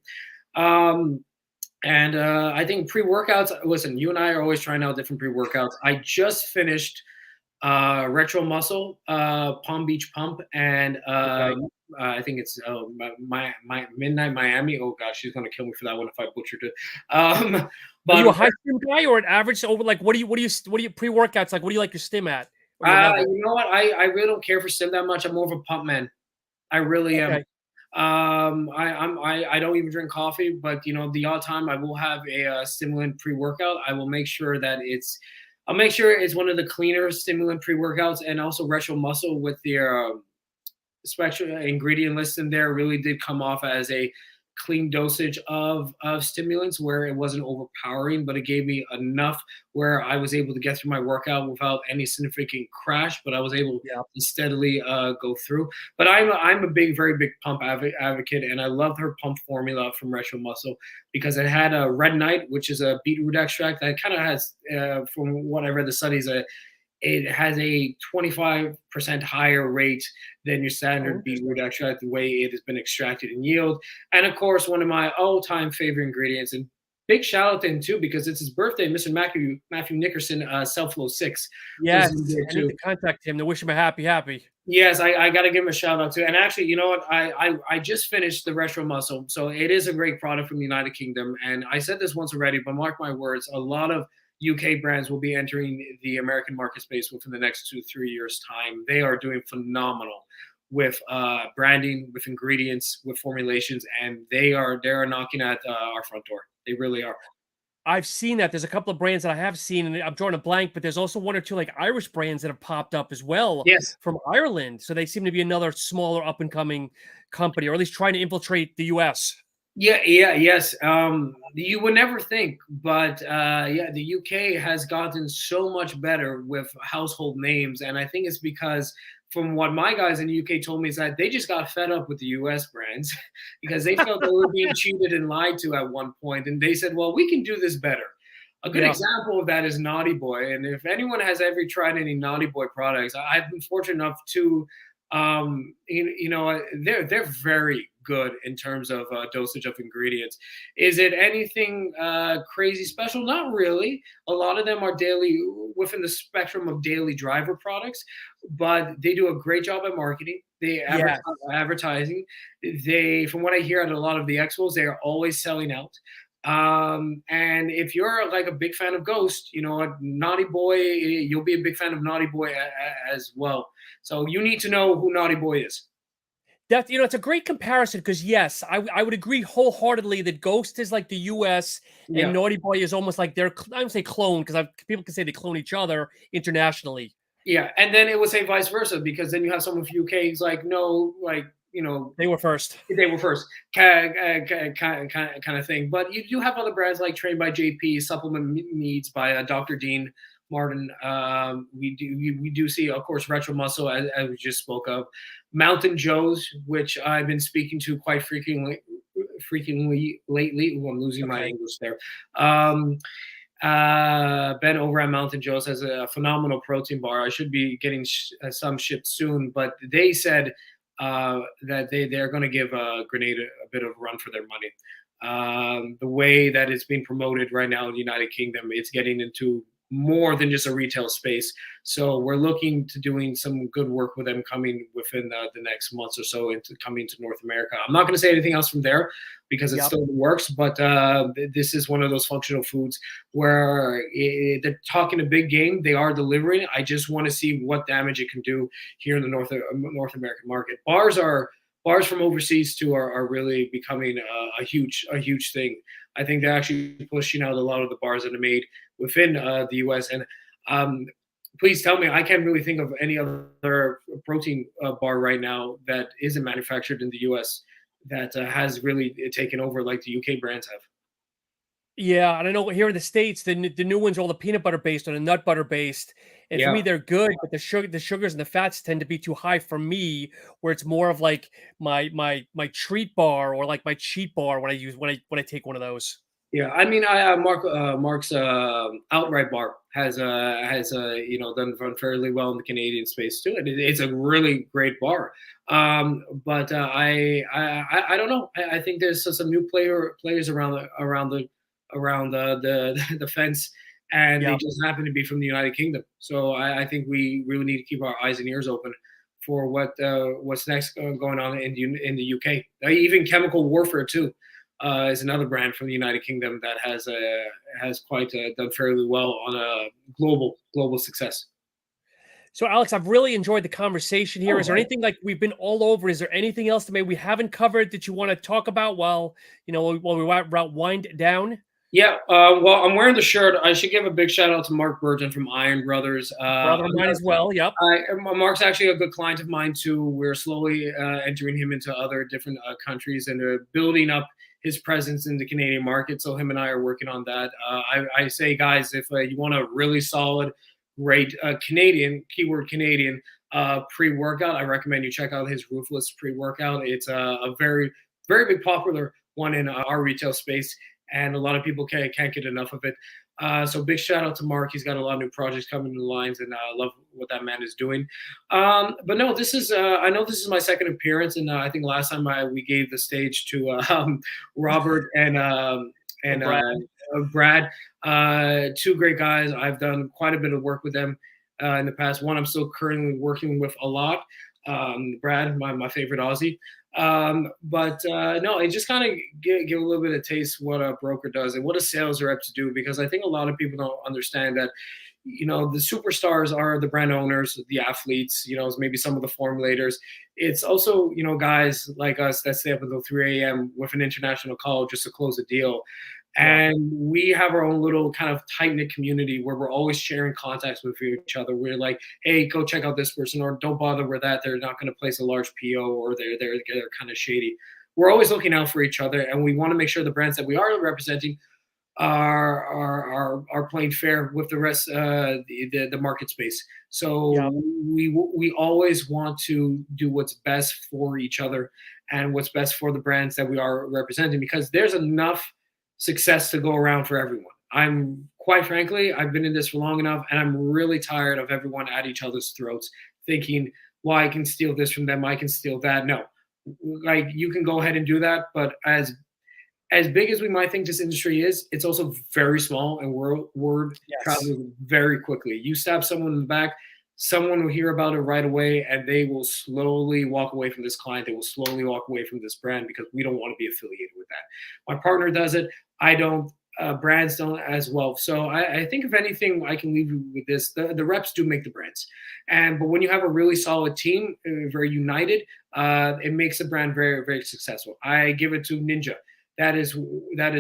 And I think pre-workouts. Listen, you and I are always trying out different pre-workouts. I just finished retro muscle, Palm Beach pump, and Okay. I think it's my midnight Miami. Oh gosh, she's gonna kill me for that one if I butchered it. Are But you a high stim guy or an average? Over like, what do you pre-workouts like? What do you like your stim at or your level? you know what? I really don't care for sim that much. I'm more of a pump man. I really am. Okay. I don't even drink coffee, but the odd time I will have a stimulant pre-workout. I will make sure that I'll make sure it's one of the cleaner stimulant pre-workouts, and also retro muscle with their spectrum ingredient list in there really did come off as a clean dosage of stimulants where it wasn't overpowering, but it gave me enough where I was able to get through my workout without any significant crash, but I was able Yeah. to steadily go through. But I'm a very big pump advocate, and I love her pump formula from Retro Muscle because it had a red night, which is a beetroot extract that kind of has, from what I read the studies, it has a 25% higher rate than your standard beetroot extract, the way it has been extracted in yield. And of course, one of my all-time favorite ingredients, and big shout out to him too, because it's his birthday, Mr. Matthew Nickerson, Self-Flow 6. Yes, Was in there I need too. to contact him to wish him a happy. Yes, I got to give him a shout out too. And actually, you know what? I just finished the Retro Muscle, so it is a great product from the United Kingdom. And I said this once already, but mark my words, a lot of UK brands will be entering the American market space within the next 2-3 years' time. They are doing phenomenal with branding, with ingredients, with formulations, and they are knocking at our front door. They really are. I've seen that. There's a couple of brands that I have seen, and I'm drawing a blank, but there's also one or two like Irish brands that have popped up as well Yes. from Ireland. So they seem to be another smaller up and coming company, or at least trying to infiltrate the US. Yes. You would never think, but the UK has gotten so much better with household names, and I think it's because, from what my guys in the UK told me, is that they just got fed up with the US brands because they felt they were being cheated and lied to at one point, and they said, "Well, we can do this better." A good example of that is Naughty Boy, and if anyone has ever tried any Naughty Boy products, I've been fortunate enough to. They're very good in terms of dosage of ingredients. Is it anything crazy special? Not really. A lot of them are daily, within the spectrum of daily driver products, but they do a great job at marketing. They advertising. They, from what I hear at a lot of the expos, they are always selling out. And if you're like a big fan of Ghost, Naughty Boy, you'll be a big fan of Naughty Boy as well. So you need to know who Naughty Boy is. That it's a great comparison because yes, I would agree wholeheartedly that Ghost is like the US and Naughty Boy is almost like their, I would say clone, because people can say they clone each other internationally. Yeah, and then it would say vice versa, because then you have someone from UK who's like, no, like, they were first. They were first, kind of thing. But you do have other brands like Trained by JP, Supplement Needs by Dr. Dean Martin. We do see, of course, Retro Muscle, as we just spoke of. Mountain Joe's, which I've been speaking to quite frequently lately. Ooh, I'm losing my English there. Ben over at Mountain Joe's has a phenomenal protein bar. I should be getting some shipped soon, but they said that they're going to give Grenade a bit of a run for their money. The way that it's being promoted right now in the United Kingdom, it's getting into more than just a retail space. So we're looking to doing some good work with them coming within the next months or so into coming to North America. I'm not going to say anything else from there because it still works, but this is one of those functional foods where they're talking a big game. They are delivering. I just want to see what damage it can do here in the North American market. Bars from overseas too are really becoming a huge thing. I think they're actually pushing out a lot of the bars that are made within the US. And please tell me, I can't really think of any other protein bar right now that isn't manufactured in the US that has really taken over like the UK brands have. Yeah, and I know here in the States, the new ones are all the peanut butter based or the nut butter based. And for Yeah. me, they're good, but the sugars and the fats tend to be too high for me, where it's more of like my treat bar or like my cheat bar when I take one of those. Yeah, I mean, I Mark's outright bar done fairly well in the Canadian space too, and it's a really great bar. But I don't know. I think there's some new players around the fence, and they Yeah. just happen to be from the United Kingdom. So I think we really need to keep our eyes and ears open for what's next going on in the UK. Even chemical warfare too is another brand from the United Kingdom that has quite done fairly well on a global success. So, Alex, I've really enjoyed the conversation here. Oh, Is there right. anything like we've been all over? Is there anything else that maybe we haven't covered that you want to talk about while we wind down? Yeah, well, I'm wearing the shirt. I should give a big shout out to Mark Burton from Iron Brothers. Brother of mine as well. Yep. Mark's actually a good client of mine too. We're slowly entering him into other different countries and building up his presence in the Canadian market. So him and I are working on that. I say, guys, if you want a really solid, great Canadian keyword Canadian pre-workout, I recommend you check out his Ruthless pre-workout. It's a very very big popular one in our retail space, and a lot of people can't get enough of it. So big shout out to Mark. He's got a lot of new projects coming in the lines, and I love what that man is doing. But no, this is I know this is my second appearance, and I think last time we gave the stage to Robert and Brad. Brad, two great guys. I've done quite a bit of work with them in the past. One I'm still currently working with a lot. Brad, my favorite Aussie. But no, it just kind of give a little bit of taste what a broker does and what a sales rep to do, because I think a lot of people don't understand that, the superstars are the brand owners, the athletes, maybe some of the formulators. It's also, guys like us that stay up until 3 a.m. with an international call just to close a deal. Yeah. And we have our own little kind of tight knit community where we're always sharing contacts with each other. We're like, hey, go check out this person, or don't bother with that. They're not going to place a large PO, or they're kind of shady. We're always looking out for each other, and we want to make sure the brands that we are representing are playing fair with the rest the market space. So Yeah. we always want to do what's best for each other and what's best for the brands that we are representing, because there's enough success to go around for everyone. I'm quite frankly, I've been in this for long enough, and I'm really tired of everyone at each other's throats thinking, well, I can steal this from them, I can steal that. No, like, you can go ahead and do that, but as big as we might think this industry is, it's also very small, and word Yes. travels very quickly. You stab someone in the back, someone will hear about it right away, and they will slowly walk away from this client. They will slowly walk away from this brand, because we don't want to be affiliated with that. My partner does it. I don't. Brands don't as well. So I think, if anything, I can leave you with this: the reps do make the brands, but when you have a really solid team, very united, it makes a brand very very successful. I give it to Ninja. That is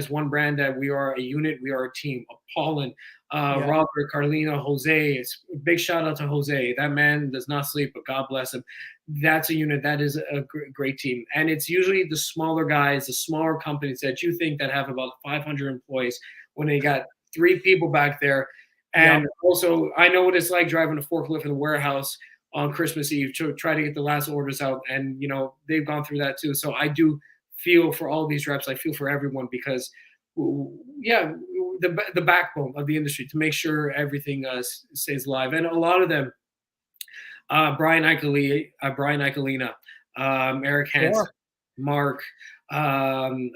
one brand that we are a unit, we are a team. Paulin, Yeah. Robert, Carlina, Jose. It's a big shout out to Jose. That man does not sleep, but God bless him. That's a unit. That is a great team, and it's usually the smaller guys, the smaller companies that you think that have about 500 employees, when they got 3 people back there. Yeah. And also, I know what it's like driving a forklift in a warehouse on Christmas Eve to try to get the last orders out, and they've gone through that too. So I do feel for all these reps. I feel for everyone, because yeah, the backbone of the industry to make sure everything stays alive. And a lot of them, Brian Icolina, Eric Hansen, Sure. Mark,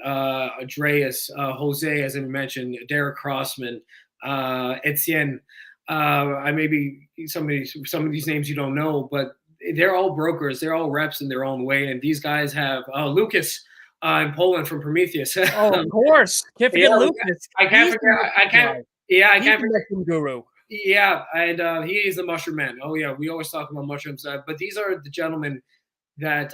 Andreas, Jose, as I mentioned, Derek Crossman, Etienne. I maybe some of these names you don't know, but they're all brokers. They're all reps in their own way. And these guys have Lucas in Poland from Prometheus. Oh, of course. Can't forget Yeah, Lucas. I can't He's forget. the I can't. guy. Yeah, I He's can't the forget. mushroom guru. Yeah, and he is the mushroom man. Oh yeah, we always talk about mushrooms, but these are the gentlemen that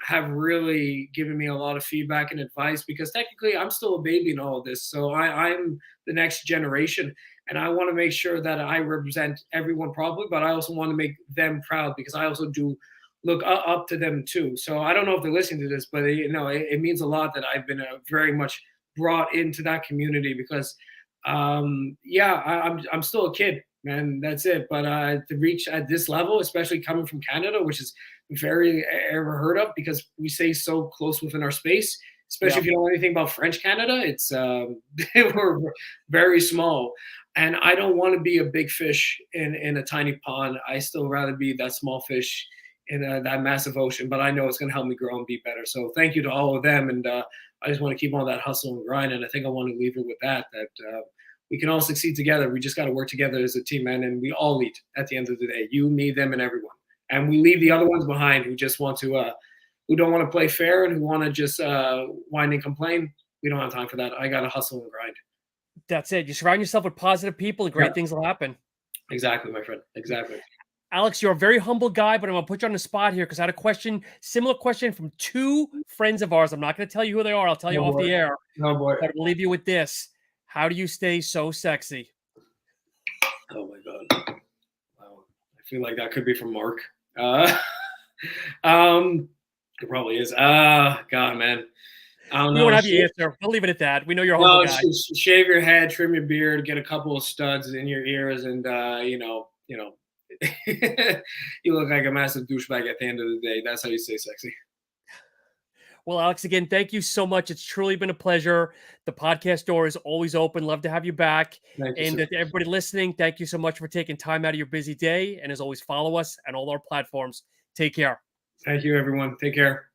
have really given me a lot of feedback and advice, because technically I'm still a baby in all of this. So I'm the next generation, and I want to make sure that I represent everyone properly, but I also want to make them proud, because I also do look up to them too. So I don't know if they're listening to this, but it means a lot that I've been very much brought into that community because, I'm still a kid, man. That's it. But to reach at this level, especially coming from Canada, which is very ever heard of because we stay so close within our space. Especially if you know anything about French Canada, it's we're very small, and I don't want to be a big fish in a tiny pond. I still rather be that small fish in that massive ocean. But I know it's going to help me grow and be better. So thank you to all of them, and I just want to keep on that hustle and grind. And I think I want to leave it with that we can all succeed together. We just got to work together as a team, man, and we all lead at the end of the day. You, me, them, and everyone, and we leave the other ones behind who just want to. Who don't want to play fair and who want to just whine and complain. We don't have time for that. I got to hustle and grind. That's it. You surround yourself with positive people and great things will happen. Exactly, my friend. Exactly. Alex, you're a very humble guy, but I'm going to put you on the spot here because I had a question, similar question from two friends of ours. I'm not going to tell you who they are. I'll tell you off the air. No, boy. But I'll leave you with this. How do you stay so sexy? Oh, my God. Wow. I feel like that could be from Mark. It probably is. God, man. I don't know. We won't have the answer. We'll leave it at that. We know you're a humble guy. Shave your head, trim your beard, get a couple of studs in your ears, and you look like a massive douchebag at the end of the day. That's how you stay sexy. Well, Alex, again, thank you so much. It's truly been a pleasure. The podcast door is always open. Love to have you back. And to everybody listening, thank you so much for taking time out of your busy day. And as always, follow us on all our platforms. Take care. Thank you, everyone. Take care.